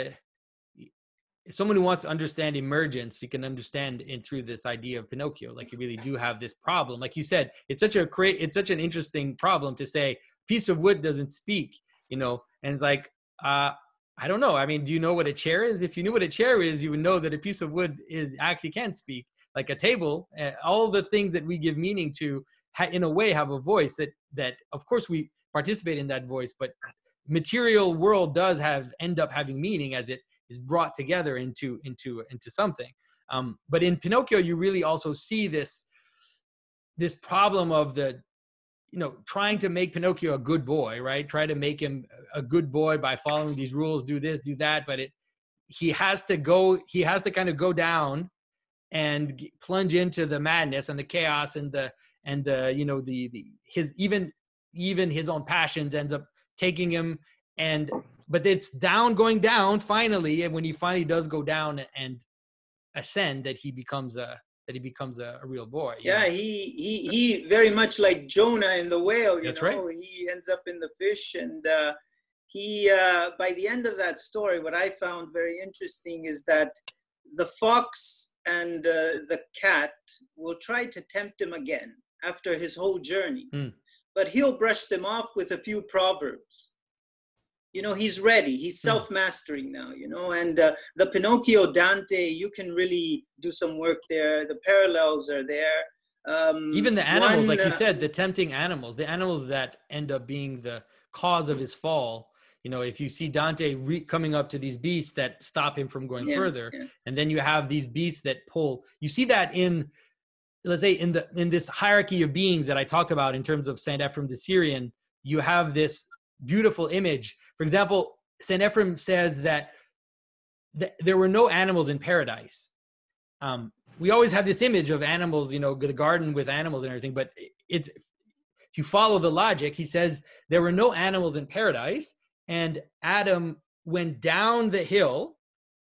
if someone who wants to understand emergence, you can understand through this idea of Pinocchio. Like, you really do have this problem. Like you said, it's such an interesting problem to say, piece of wood doesn't speak, you know, and it's like, I don't know. I mean, do you know what a chair is? If you knew what a chair is, you would know that a piece of wood actually can speak. Like a table, all the things that we give meaning to, in a way, have a voice that of course we participate in that voice, but material world does end up having meaning as it is brought together into something. But in Pinocchio, you really also see this problem of trying to make Pinocchio a good boy, right? Try to make him a good boy by following these rules, do this, do that. But he has to kind of go down and plunge into the madness and the chaos and his even his own passions ends up taking him, but it's going down finally, and when he finally does go down and ascend, that he becomes a real boy. Yeah, he very much like Jonah in the whale. That's right. He ends up in the fish, and he by the end of that story, what I found very interesting is that the fox and the cat will try to tempt him again after his whole journey, but he'll brush them off with a few proverbs. You know, he's ready. He's self-mastering now, you know, and the Pinocchio Dante, you can really do some work there. The parallels are there. Even the animals, like you said, the tempting animals, the animals that end up being the cause of his fall. You know, if you see Dante coming up to these beasts that stop him from going further, and then you have these beasts that pull. You see that in, let's say, in this hierarchy of beings that I talked about in terms of Saint Ephrem the Syrian, you have this beautiful image. For example, Saint Ephrem says that there were no animals in paradise. We always have this image of animals, you know, the garden with animals and everything, but if you follow the logic, he says there were no animals in paradise. And Adam went down the hill,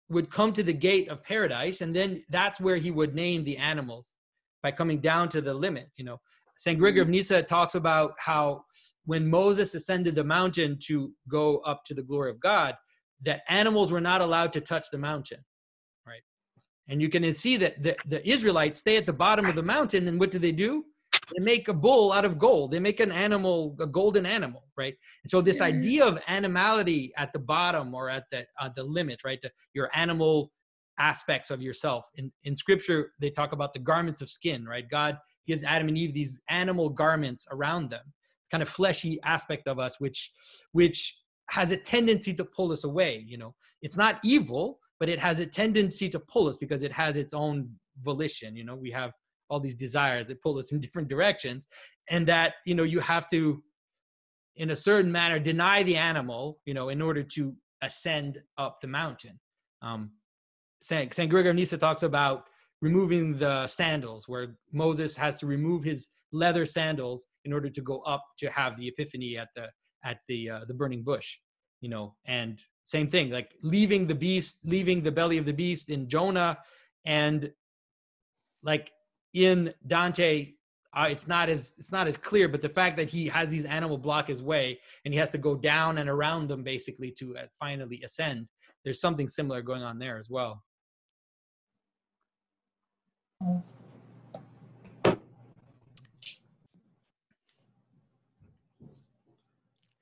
would come to the gate of paradise, and then that's where he would name the animals by coming down to the limit. You know, St. Gregory of Nyssa talks about how when Moses ascended the mountain to go up to the glory of God, that animals were not allowed to touch the mountain, right? And you can see that the Israelites stay at the bottom of the mountain, and what do? They make a bull out of gold. They make a golden animal, right? And so this idea of animality at the bottom or at the limit, right? Your animal aspects of yourself. In scripture, they talk about the garments of skin, right? God gives Adam and Eve these animal garments around them, kind of fleshy aspect of us, which has a tendency to pull us away. It's not evil, but it has a tendency to pull us because it has its own volition. We have all these desires that pull us in different directions, and that, you have to, in a certain manner, deny the animal, in order to ascend up the mountain. Saint Gregory of Nyssa talks about removing the sandals, where Moses has to remove his leather sandals in order to go up to have the epiphany at the burning bush, and same thing, like leaving the belly of the beast in Jonah, and like in Dante, it's not as clear, but the fact that he has these animals block his way and he has to go down and around them basically to finally ascend, there's something similar going on there as well.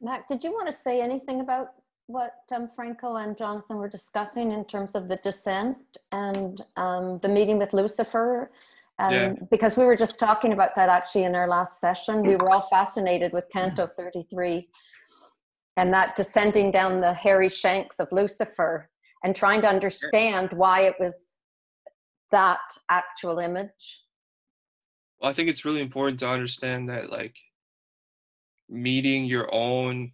Mac, did you want to say anything about what Franco and Jonathan were discussing in terms of the descent and the meeting with Lucifer? Yeah. Because we were just talking about that actually in our last session. We were all fascinated with Canto 33 and that descending down the hairy shanks of Lucifer and trying to understand why it was that actual image. Well, I think it's really important to understand that, like, meeting your own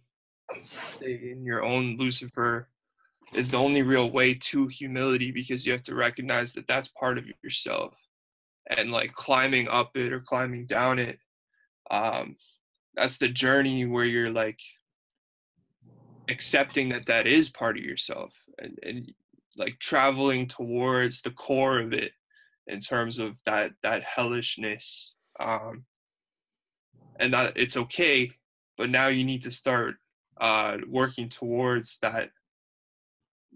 Lucifer is the only real way to humility, because you have to recognize that that's part of yourself, and like climbing up it or climbing down it, that's the journey where you're like accepting that that is part of yourself, and like traveling towards the core of it in terms of that hellishness, and that it's okay, but now you need to start working towards that,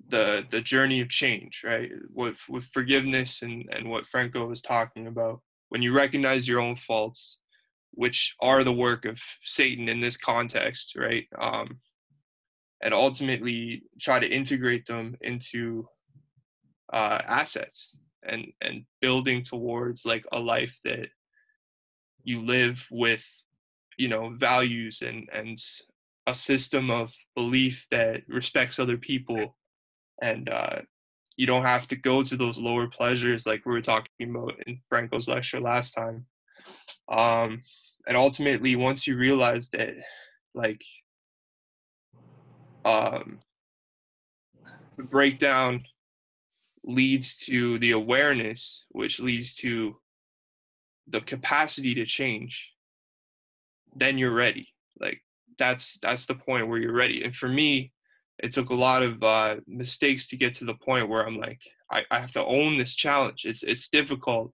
the journey of change, right? With forgiveness and what Franco was talking about, when you recognize your own faults, which are the work of Satan in this context, right? And ultimately try to integrate them into assets and building towards like a life that you live with, values and a system of belief that respects other people. And you don't have to go to those lower pleasures like we were talking about in Franco's lecture last time. And ultimately, once you realize that, like, the breakdown leads to the awareness, which leads to the capacity to change, then you're ready. Like, that's the point where you're ready. And for me, it took a lot of mistakes to get to the point where I'm like, I have to own this challenge. It's difficult,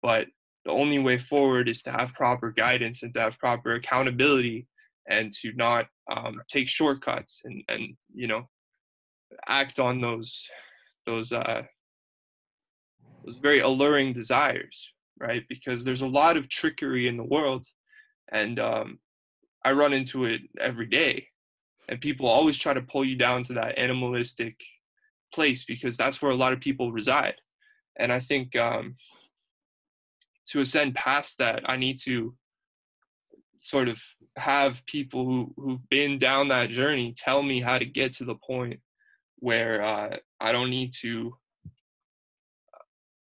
but the only way forward is to have proper guidance and to have proper accountability, and to not take shortcuts and act on those very alluring desires, right? Because there's a lot of trickery in the world, and I run into it every day. And people always try to pull you down to that animalistic place, because that's where a lot of people reside. And I think to ascend past that, I need to sort of have people who've been down that journey tell me how to get to the point where I don't need to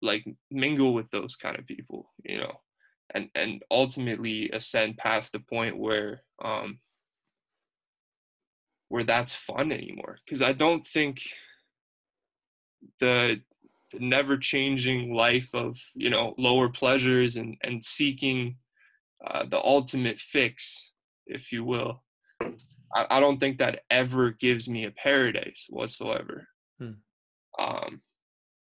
like mingle with those kind of people, and ultimately ascend past the point where that's fun anymore. Because I don't think the never changing life of lower pleasures and seeking the ultimate fix, if you will, I don't think that ever gives me a paradise whatsoever.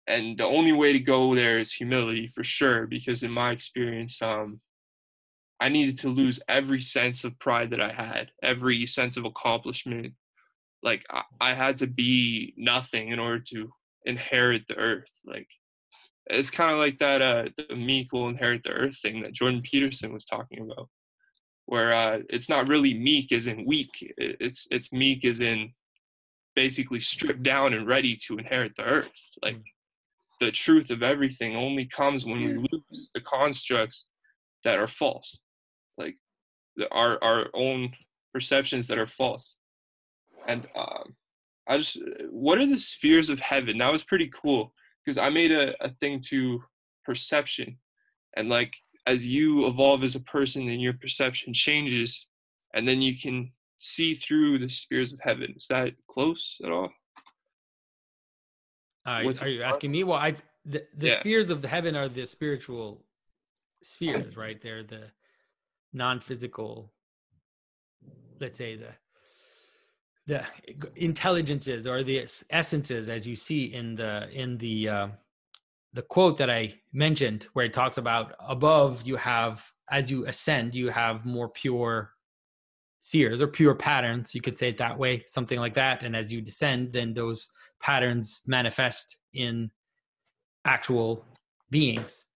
And the only way to go there is humility, for sure, because in my experience, I needed to lose every sense of pride that I had, every sense of accomplishment. Like, I had to be nothing in order to inherit the earth. Like, it's kind of like that the meek will inherit the earth thing that Jordan Peterson was talking about, where it's not really meek as in weak. It's meek as in basically stripped down and ready to inherit the earth. Like, the truth of everything only comes when we lose the constructs that are false, like our own perceptions that are false. And what are the spheres of heaven? That was pretty cool, because I made a thing to perception, and like as you evolve as a person and your perception changes, and then you can see through the spheres of heaven. Is that close at all? Are you asking me? Well, the spheres of the heaven are the spiritual spheres, right? They're the non-physical, let's say the intelligences or the essences, as you see in the quote that I mentioned, where it talks about above you have, as you ascend, you have more pure spheres or pure patterns. You could say it that way, something like that. And as you descend, then those patterns manifest in actual beings.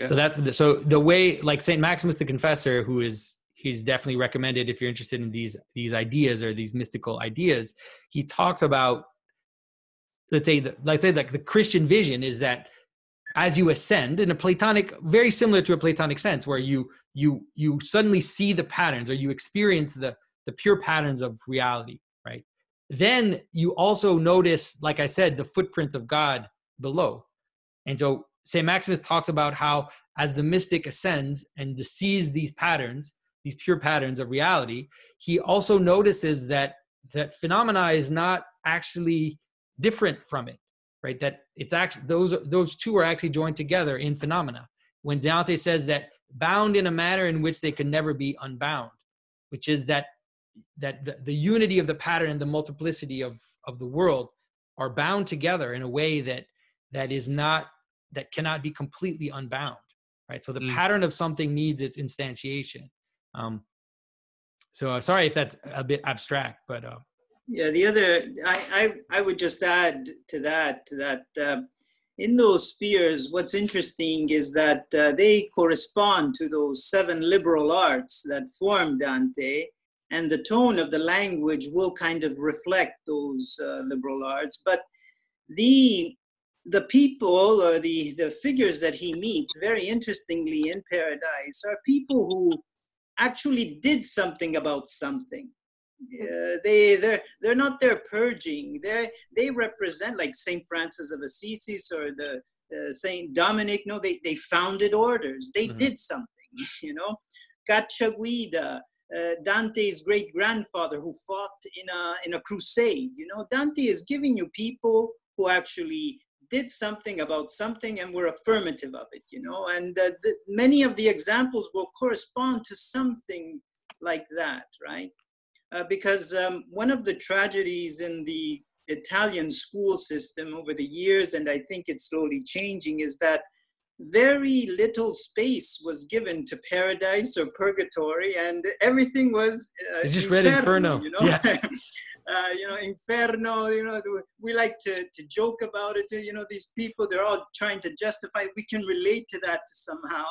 So so the way, like Saint Maximus the Confessor, he's definitely recommended if you're interested in these ideas or these mystical ideas. He talks about, let's say like the Christian vision is that as you ascend in a Platonic, very similar to a Platonic sense, where you suddenly see the patterns, or you experience the pure patterns of reality, right? Then you also notice, like I said, the footprints of God below. And so St. Maximus talks about how as the mystic ascends and sees these patterns, these pure patterns of reality, he also notices that phenomena is not actually different from it, right? That it's actually, those two are actually joined together in phenomena. When Dante says that bound in a manner in which they can never be unbound, which is that the unity of the pattern and the multiplicity of the world are bound together in a way that cannot be completely unbound, right? So the pattern of something needs its instantiation. So sorry if that's a bit abstract, but yeah, the other, I would just add to that in those spheres, what's interesting is that they correspond to those 7 liberal arts that form Dante, and the tone of the language will kind of reflect those liberal arts. But the people, or the figures that he meets, very interestingly in Paradise, are people who actually did something about something. They're not there purging. They represent, like Saint Francis of Assisi or the Saint Dominic. No, they founded orders. They did something. Cacciaguida, Dante's great grandfather, who fought in a crusade. Dante is giving you people who actually did something about something and were affirmative of it. And many of the examples will correspond to something like that, right? Because one of the tragedies in the Italian school system over the years, and I think it's slowly changing, is that very little space was given to paradise or purgatory, and everything was you just read Inferno. Yeah. Inferno, we like to joke about it. These people, they're all trying to justify it. We can relate to that somehow.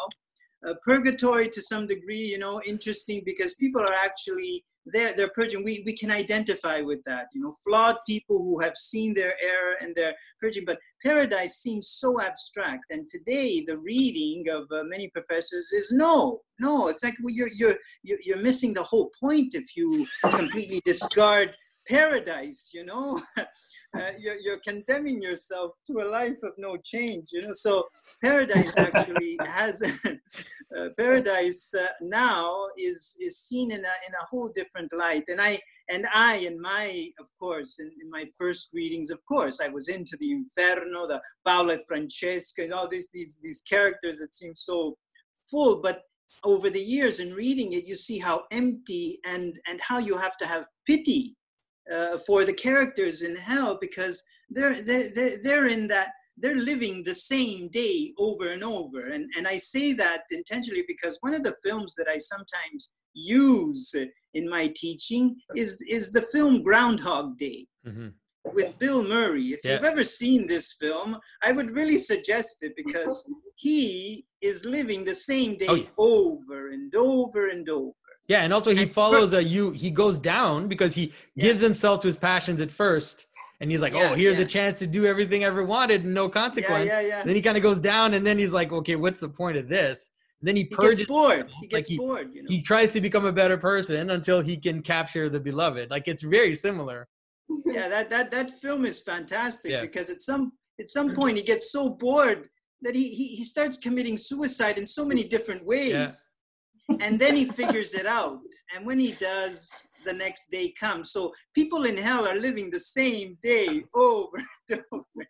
Purgatory to some degree, interesting, because people are actually they're purging. We can identify with that, flawed people who have seen their error and they're purging. But paradise seems so abstract, and today the reading of many professors is no. It's like you're missing the whole point if you completely discard paradise. You're condemning yourself to a life of no change. So paradise actually has paradise now is seen in a whole different light. And I in my, of course, in my first readings, of course, I was into the Inferno, the Paolo e Francesca, and all these characters that seem so full. But over the years in reading it, you see how empty and how you have to have pity for the characters in hell, because they're in that. They're living the same day over and over. And I say that intentionally because one of the films that I sometimes use in my teaching is the film Groundhog Day with Bill Murray. If you've ever seen this film, I would really suggest it, because he is living the same day over and over and over. Yeah, and also he follows he goes down because he gives himself to his passions at first. and he's like, Yeah, oh, here's yeah. a chance to do everything I ever wanted and no consequence. Yeah. Then he kind of goes down, and then he's like, okay, what's the point of this? And then he purges. He gets bored. himself. He gets bored, He tries to become a better person until he can capture the beloved. Like, it's very similar. Yeah, that film is fantastic, because at some point he gets so bored that he starts committing suicide in so many different ways. Yeah. And then he figures it out. And when he does, the next day comes. So people in hell are living the same day over and over.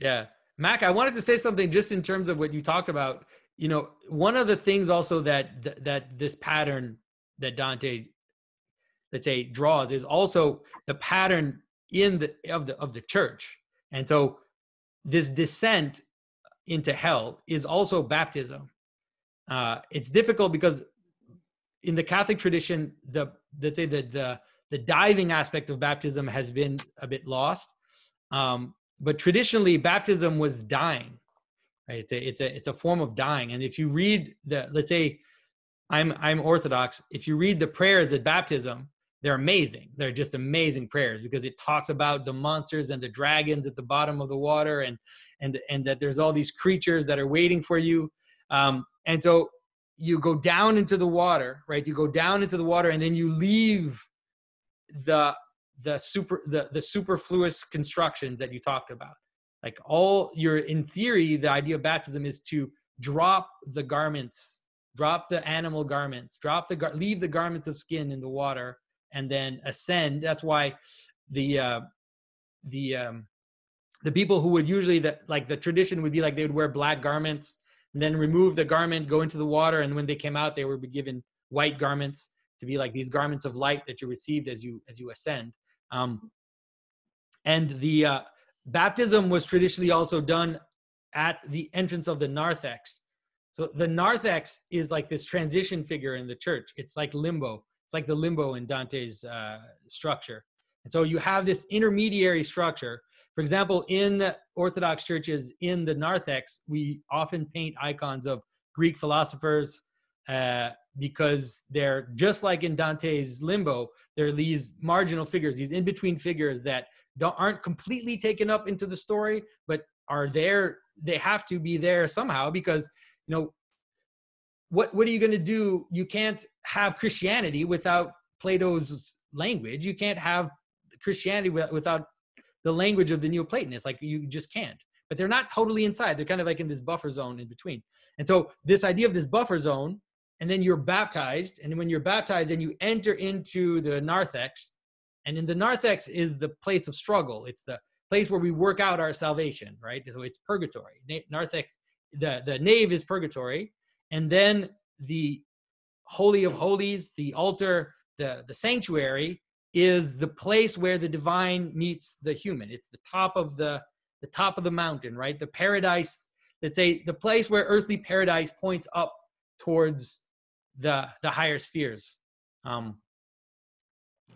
Yeah. Mac, I wanted to say something just in terms of what you talked about. You know, one of the things also that this pattern that Dante, let's say, draws is also the pattern of the church. And so this descent into hell is also baptism. It's difficult because in the Catholic tradition, let's say the diving aspect of baptism has been a bit lost. But traditionally, baptism was dying. Right? It's a form of dying. And if you read let's say I'm Orthodox, if you read the prayers at baptism, they're amazing. They're just amazing prayers because it talks about the monsters and the dragons at the bottom of the water, and that there's all these creatures that are waiting for you. And so you go down into the water, right? You go down into the water, and then you leave the superfluous constructions that you talked about. Like in theory, the idea of baptism is to drop the garments, drop the animal garments, leave the garments of skin in the water, and then ascend. That's why the people who would usually, the tradition would be like they would wear black garments and then remove the garment, go into the water, and when they came out, they were given white garments to be like these garments of light that you received as you ascend. And the baptism was traditionally also done at the entrance of the narthex. So the narthex is like this transition figure in the church. It's like limbo. It's like the limbo in Dante's structure. And so you have this intermediary structure. For example, in Orthodox churches, in the narthex, we often paint icons of Greek philosophers because they're just like in Dante's limbo. There are these marginal figures, these in-between figures that aren't completely taken up into the story, but are there. They have to be there somehow because, what are you going to do? You can't have Christianity without Plato's language. You can't have Christianity without the language of the Neoplatonists. Like, you just can't. But they're not totally inside. They're kind of like in this buffer zone in between. And so this idea of this buffer zone, and then you're baptized, and when you're baptized and you enter into the narthex, and in the narthex is the place of struggle. It's the place where we work out our salvation, right? So it's purgatory. Narthex, the nave is purgatory, and then the Holy of Holies, the altar, the sanctuary is the place where the divine meets the human. It's the top of the mountain, right? The paradise, let's say the place where earthly paradise points up towards the higher spheres.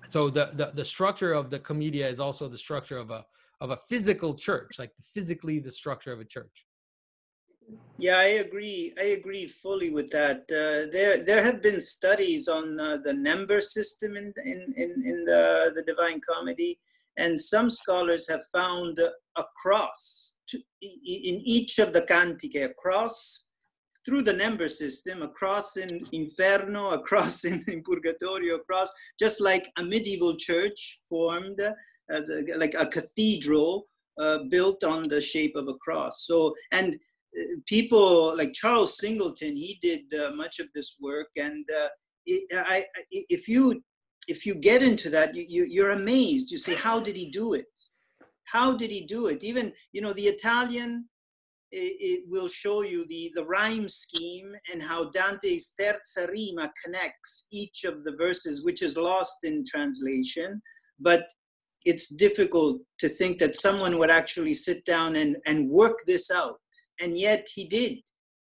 So the structure of the Commedia is also the structure of a physical church, like physically the structure of a church. Yeah, I agree fully with that. There have been studies on the number system in the Divine Comedy, and some scholars have found a cross in each of the cantiche, a cross through the number system, a cross in Inferno, a cross in Purgatorio, a cross, just like a medieval church formed as like a cathedral built on the shape of a cross. So, and people like Charles Singleton, he did much of this work, and if you get into that, you're amazed. You say, how did he do it? How did he do it? Even the Italian, it will show you the rhyme scheme and how Dante's terza rima connects each of the verses, which is lost in translation. But it's difficult to think that someone would actually sit down and work this out. And yet he did.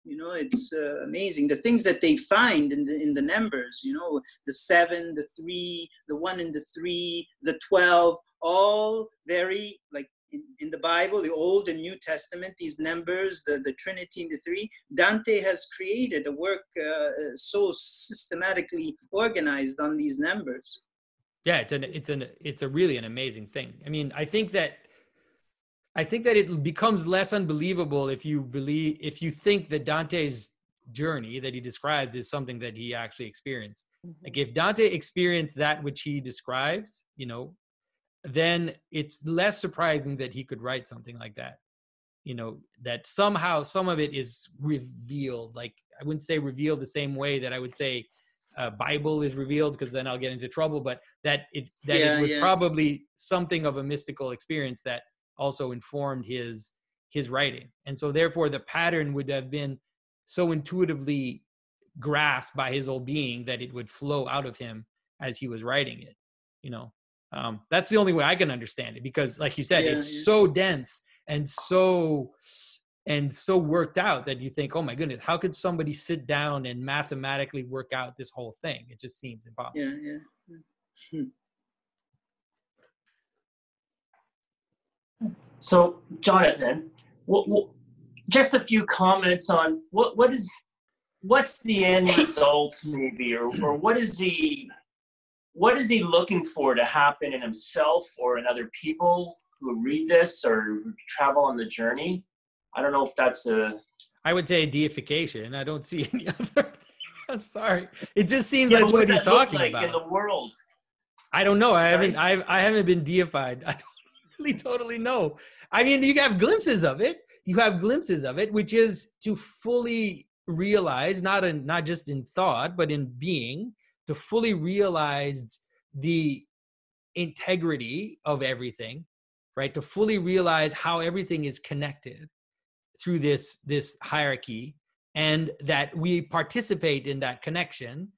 It's amazing. The things that they find in the numbers, the 7, the 3, the 1 and the 3, the 12, all very, like in the Bible, the Old and New Testament, these numbers, the Trinity and the 3, Dante has created a work so systematically organized on these numbers. Yeah, it's a really an amazing thing. I mean, I think that it becomes less unbelievable if you think that Dante's journey that he describes is something that he actually experienced. Like if Dante experienced that which he describes, then it's less surprising that he could write something like that. That somehow some of it is revealed. Like I wouldn't say revealed the same way that I would say Bible is revealed, because then I'll get into trouble, but it was probably something of a mystical experience that also informed his writing. And so therefore the pattern would have been so intuitively grasped by his whole being that it would flow out of him as he was writing it. That's the only way I can understand it, because like you said, it's so dense and so worked out that you think, oh my goodness, how could somebody sit down and mathematically work out this whole thing? It just seems impossible. So Jonathan, just a few comments on what's the end result maybe, or what is he looking for to happen in himself or in other people who read this or travel on the journey? I don't know if that's I would say deification. I don't see any other. I'm sorry. It just seems that's what he's talking about in the world. I don't know. I haven't been deified. I don't really totally know. I mean, you have glimpses of it. Which is to fully realize, not just in thought, but in being, to fully realize the integrity of everything, right? To fully realize how everything is connected through this hierarchy, and that we participate in that connection,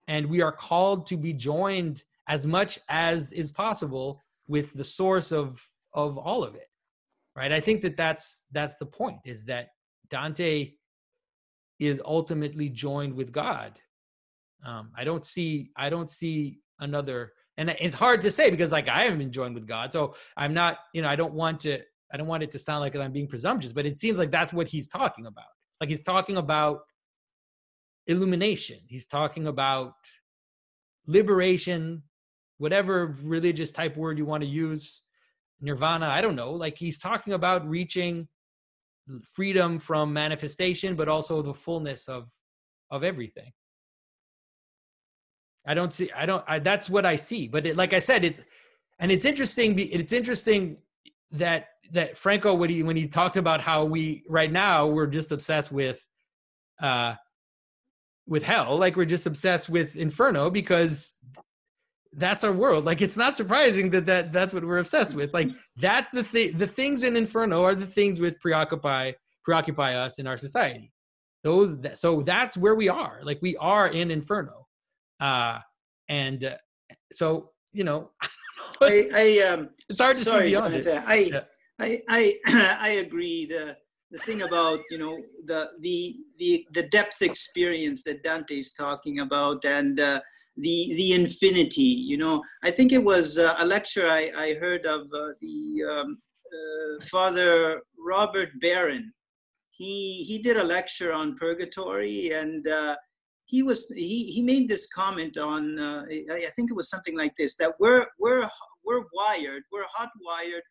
and we are called to be joined as much as is possible with the source of all of it, right? I think that's the point, is that Dante is ultimately joined with God. I don't see another, and it's hard to say because like I haven't been joined with God, so I'm not, I don't want it to sound like I'm being presumptuous, but it seems like that's what he's talking about. Like he's talking about illumination. He's talking about liberation, whatever religious type word you want to use, nirvana, I don't know. Like he's talking about reaching freedom from manifestation, but also the fullness of everything. That's what I see. But like I said, it's interesting that Franco, when he talked about how right now we're just obsessed with hell, like we're just obsessed with Inferno because that's our world. Like it's not surprising that's what we're obsessed with. Like that's the things in Inferno are the things which preoccupy us in our society. So that's where we are. Like we are in Inferno, so it's hard to see beyond it. I agree. The thing about the depth experience that Dante is talking about, and the infinity. I think it was a lecture I heard of the Father Robert Barron. He did a lecture on purgatory, and he made this comment on I think it was something like this, that we're hot-wired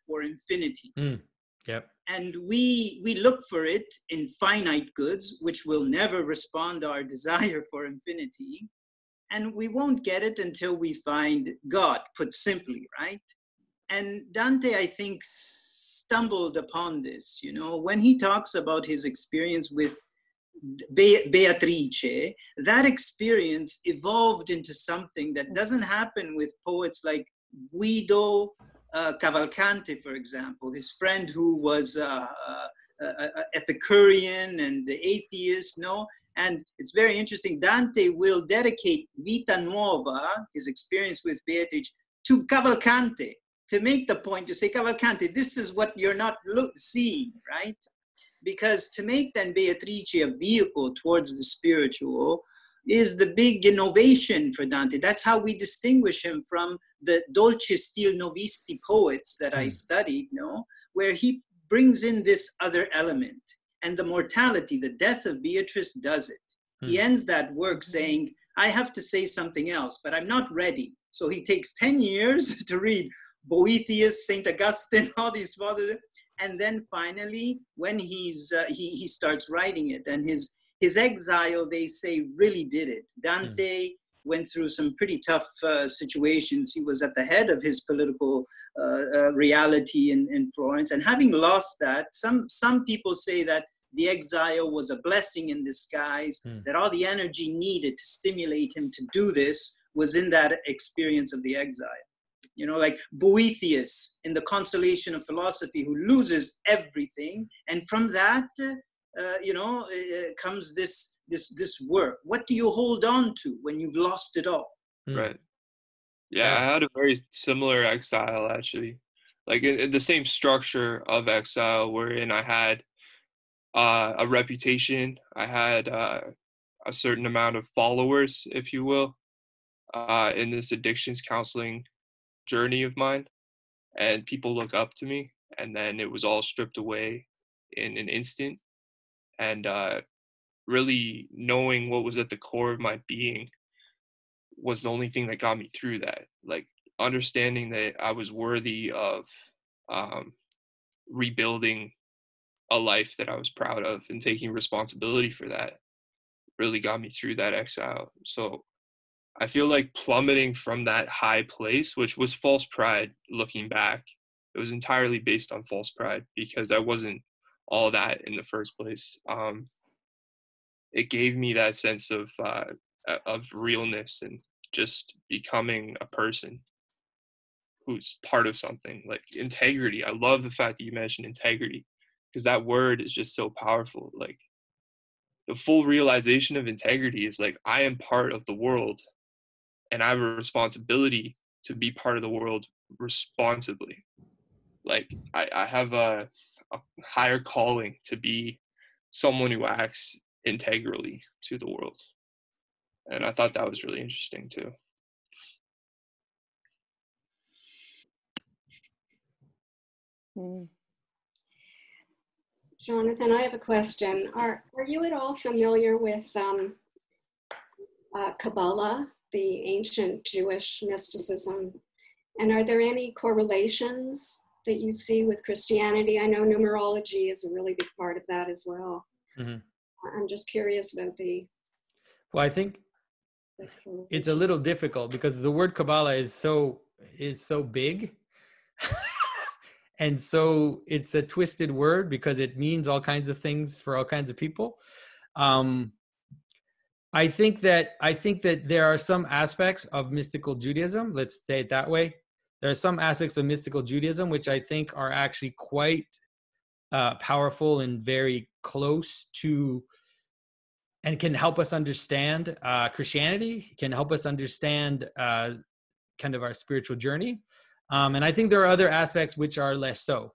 for infinity. Yep. And we look for it in finite goods, which will never respond to our desire for infinity. And we won't get it until we find God, put simply, right? And Dante, I think, stumbled upon this, when he talks about his experience with Beatrice. That experience evolved into something that doesn't happen with poets like Guido Cavalcanti, for example, his friend who was Epicurean and the atheist, no? And it's very interesting. Dante will dedicate Vita Nuova, his experience with Beatrice, to Cavalcanti, to make the point, to say, Cavalcanti, this is what you're not seeing, right? Because to make then Beatrice a vehicle towards the spiritual is the big innovation for Dante. That's how we distinguish him from the Dolce Stil Novisti poets that I studied, where he brings in this other element. And the mortality, the death of Beatrice does it. He ends that work saying, I have to say something else, but I'm not ready. So he takes 10 years to read Boethius, St. Augustine, all these fathers. And then finally, when he starts writing it, and his exile, they say, really did it. Dante went through some pretty tough situations. He was at the head of his political reality in Florence. And having lost that, some people say that the exile was a blessing in disguise, that all the energy needed to stimulate him to do this was in that experience of the exile. You know, like Boethius in The Consolation of Philosophy, who loses everything. And from that, comes this work. What do you hold on to when you've lost it all? Right. Yeah, I had a very similar exile, actually. Like in the same structure of exile, wherein I had a reputation, I had a certain amount of followers, if you will, in this addictions counseling journey of mine, and people look up to me, and then it was all stripped away in an instant. And really knowing what was at the core of my being was the only thing that got me through that. Like understanding that I was worthy of rebuilding a life that I was proud of and taking responsibility for that really got me through that exile. So I feel like plummeting from that high place, which was false pride looking back, it was entirely based on false pride because I wasn't all that in the first place. It gave me that sense of realness and just becoming a person who's part of something, like integrity. I love the fact that you mentioned integrity because that word is just so powerful. Like the full realization of integrity is like, I am part of the world and I have a responsibility to be part of the world responsibly. Like I have a higher calling to be someone who acts integrally to the world. And I thought that was really interesting too. Jonathan, I have a question. Are you at all familiar with Kabbalah, the ancient Jewish mysticism? And are there any correlations that you see with Christianity? I know numerology is a really big part of that as well. I'm just curious about the... Well, I think it's a little difficult because the word Kabbalah is so big. And so it's a twisted word because it means all kinds of things for all kinds of people. I think that there are some aspects of mystical Judaism, let's say it that way. There are some aspects of mystical Judaism which I think are actually quite powerful and very close to, and can help us understand Christianity, can help us understand kind of our spiritual journey. And I think there are other aspects which are less so.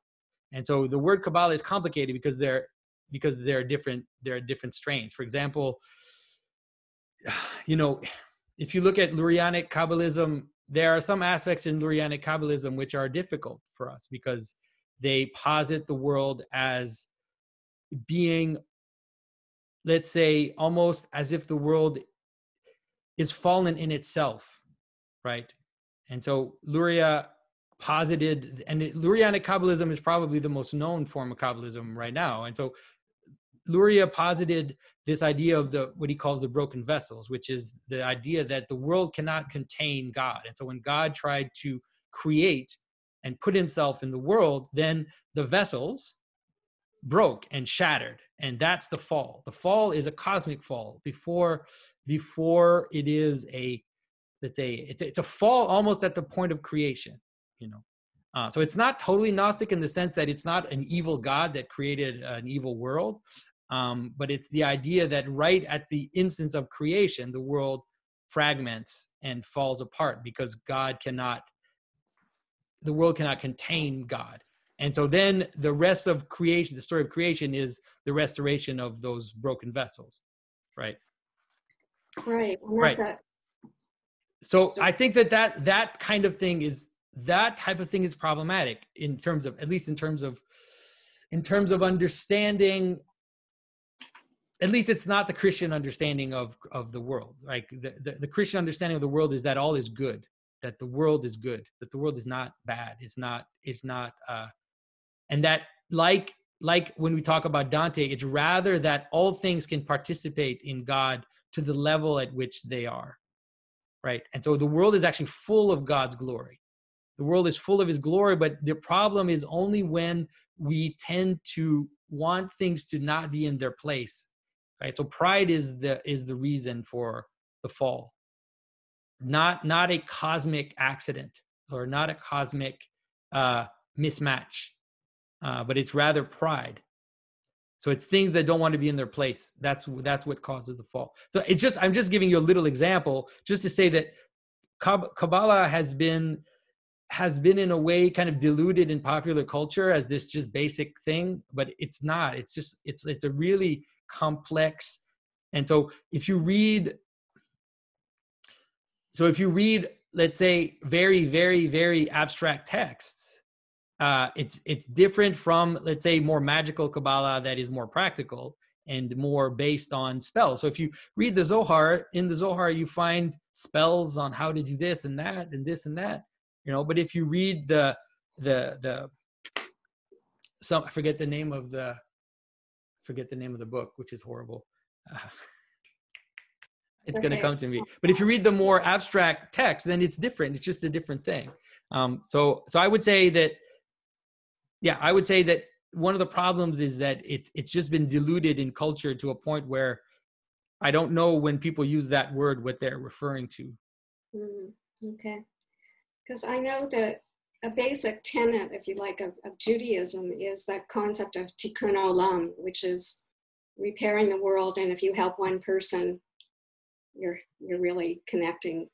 And so the word Kabbalah is complicated because there are different strains. For example, if you look at Lurianic Kabbalism, there are some aspects in Lurianic Kabbalism which are difficult for us because they posit the world as being, let's say, almost as if the world is fallen in itself, right? And so Luria posited, and Lurianic Kabbalism is probably the most known form of Kabbalism right now. And so Luria posited this idea of what he calls the broken vessels, which is the idea that the world cannot contain God. And so when God tried to create and put himself in the world, then the vessels broke and shattered. And that's the fall. The fall is a cosmic fall before it is it's a fall almost at the point of creation, so it's not totally Gnostic in the sense that it's not an evil God that created an evil world, but it's the idea that right at the instance of creation, the world fragments and falls apart because the world cannot contain God. And so then the rest of creation, the story of creation, is the restoration of those broken vessels, right? Right. Right. So I think that kind of thing is, that type of thing is problematic in terms of understanding. At least it's not the Christian understanding of the world. Like the Christian understanding of the world is that all is good, that the world is good, that the world is not bad. It's not, and that like when we talk about Dante, it's rather that all things can participate in God to the level at which they are, right? And so the world is actually full of God's glory. The world is full of his glory, but the problem is only when we tend to want things to not be in their place, right? So pride is the reason for the fall, not a cosmic accident or not a cosmic mismatch, but it's rather pride. So it's things that don't want to be in their place. That's what causes the fall. So I'm just giving you a little example just to say that Kabbalah has been in a way kind of diluted in popular culture as this just basic thing, but it's not. It's just it's a really complex. And so if you read, let's say, very, very, very abstract texts, it's different from, let's say, more magical Kabbalah that is more practical and more based on spells. So if you read the Zohar, in the Zohar you find spells on how to do this and that and this and that, but if you read I forget the name of the book, which is horrible. It's going to come to me. But if you read the more abstract text, then it's different. It's just a different thing. So I would say that, one of the problems is that it's just been diluted in culture to a point where I don't know when people use that word what they're referring to. Okay. Because I know that a basic tenet, if you like, of Judaism is that concept of tikkun olam, which is repairing the world. And if you help one person, you're really connecting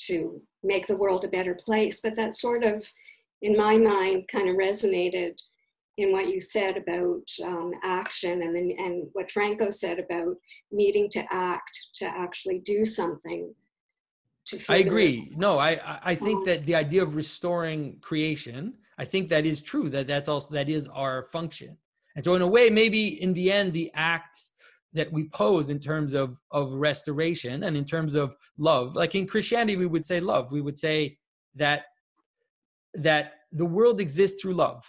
to make the world a better place. But that sort of, in my mind, kind of resonated in what you said about action, and what Franco said about needing to act, to actually do something. I agree. No, I think that the idea of restoring creation, I think that is true, that is our function. And so in a way, maybe in the end, the acts that we pose in terms of restoration and in terms of love, like in Christianity, we would say love. We would say that the world exists through love,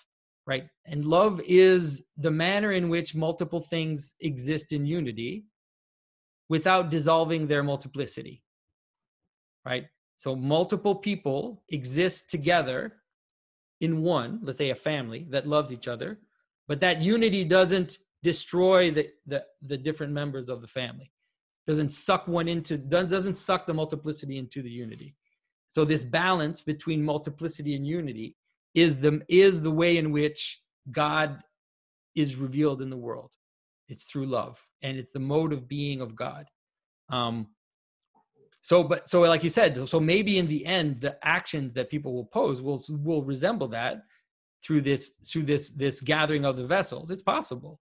right? And love is the manner in which multiple things exist in unity without dissolving their multiplicity, right? So multiple people exist together in one, let's say a family that loves each other, but that unity doesn't destroy the different members of the family, doesn't suck the multiplicity into the unity. So this balance between multiplicity and unity is the way in which God is revealed in the world. It's through love, and it's the mode of being of God. So like you said, so maybe in the end, the actions that people will pose will resemble that through this gathering of the vessels. It's possible,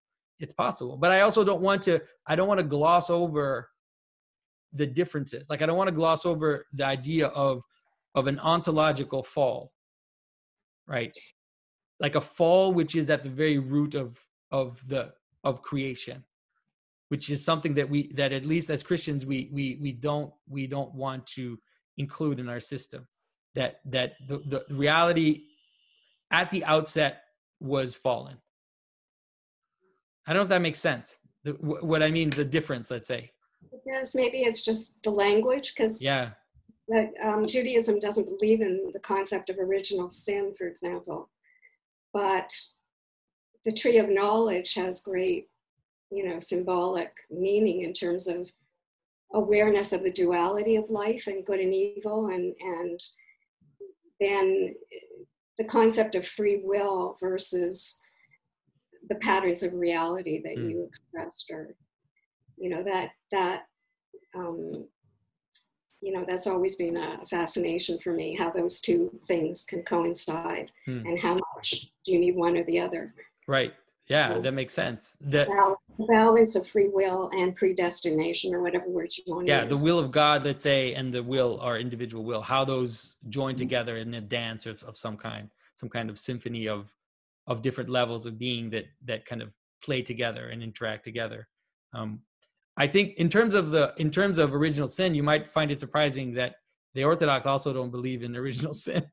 but I also don't want to gloss over the differences. Like I don't want to gloss over the idea of an ontological fall, right? Like a fall which is at the very root of creation, which is something that at least as Christians we don't want to include in our system. That the reality at the outset was fallen. I don't know if that makes sense. What I mean, the difference, let's say. It does. Maybe it's just the language, because Judaism doesn't believe in the concept of original sin, for example. But the tree of knowledge has great, symbolic meaning in terms of awareness of the duality of life and good and evil, and then the concept of free will versus the patterns of reality that you expressed, or that's always been a fascination for me, how those two things can coincide, and how much do you need one or the other. Right. Yeah, that makes sense. The balance of free will and predestination, or whatever words you want to use. The will of God, let's say, and the will, our individual will, how those join together in a dance of some kind of symphony of different levels of being that kind of play together and interact together. I think in terms of original sin, you might find it surprising that The Orthodox also don't believe in original sin.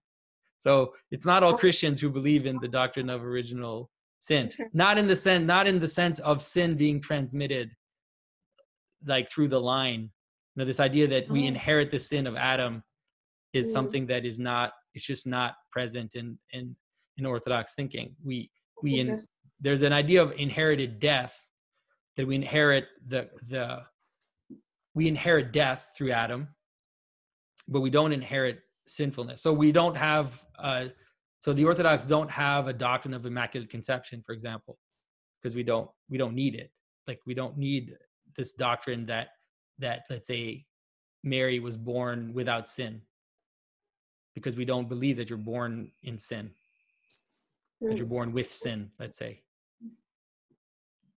So it's not all Christians who believe in the doctrine of original sin. Not in the sense of sin being transmitted like through the line. This idea that we inherit the sin of Adam is something that is not, it's just not present in Orthodox thinking. There's an idea of inherited death, that we inherit we inherit death through Adam, but we don't inherit sinfulness. So we don't have so the Orthodox don't have a doctrine of Immaculate Conception, for example, because we don't need it. Like, we don't need this doctrine that let's say Mary was born without sin, because we don't believe that you're born in sin, that you're born with sin, let's say.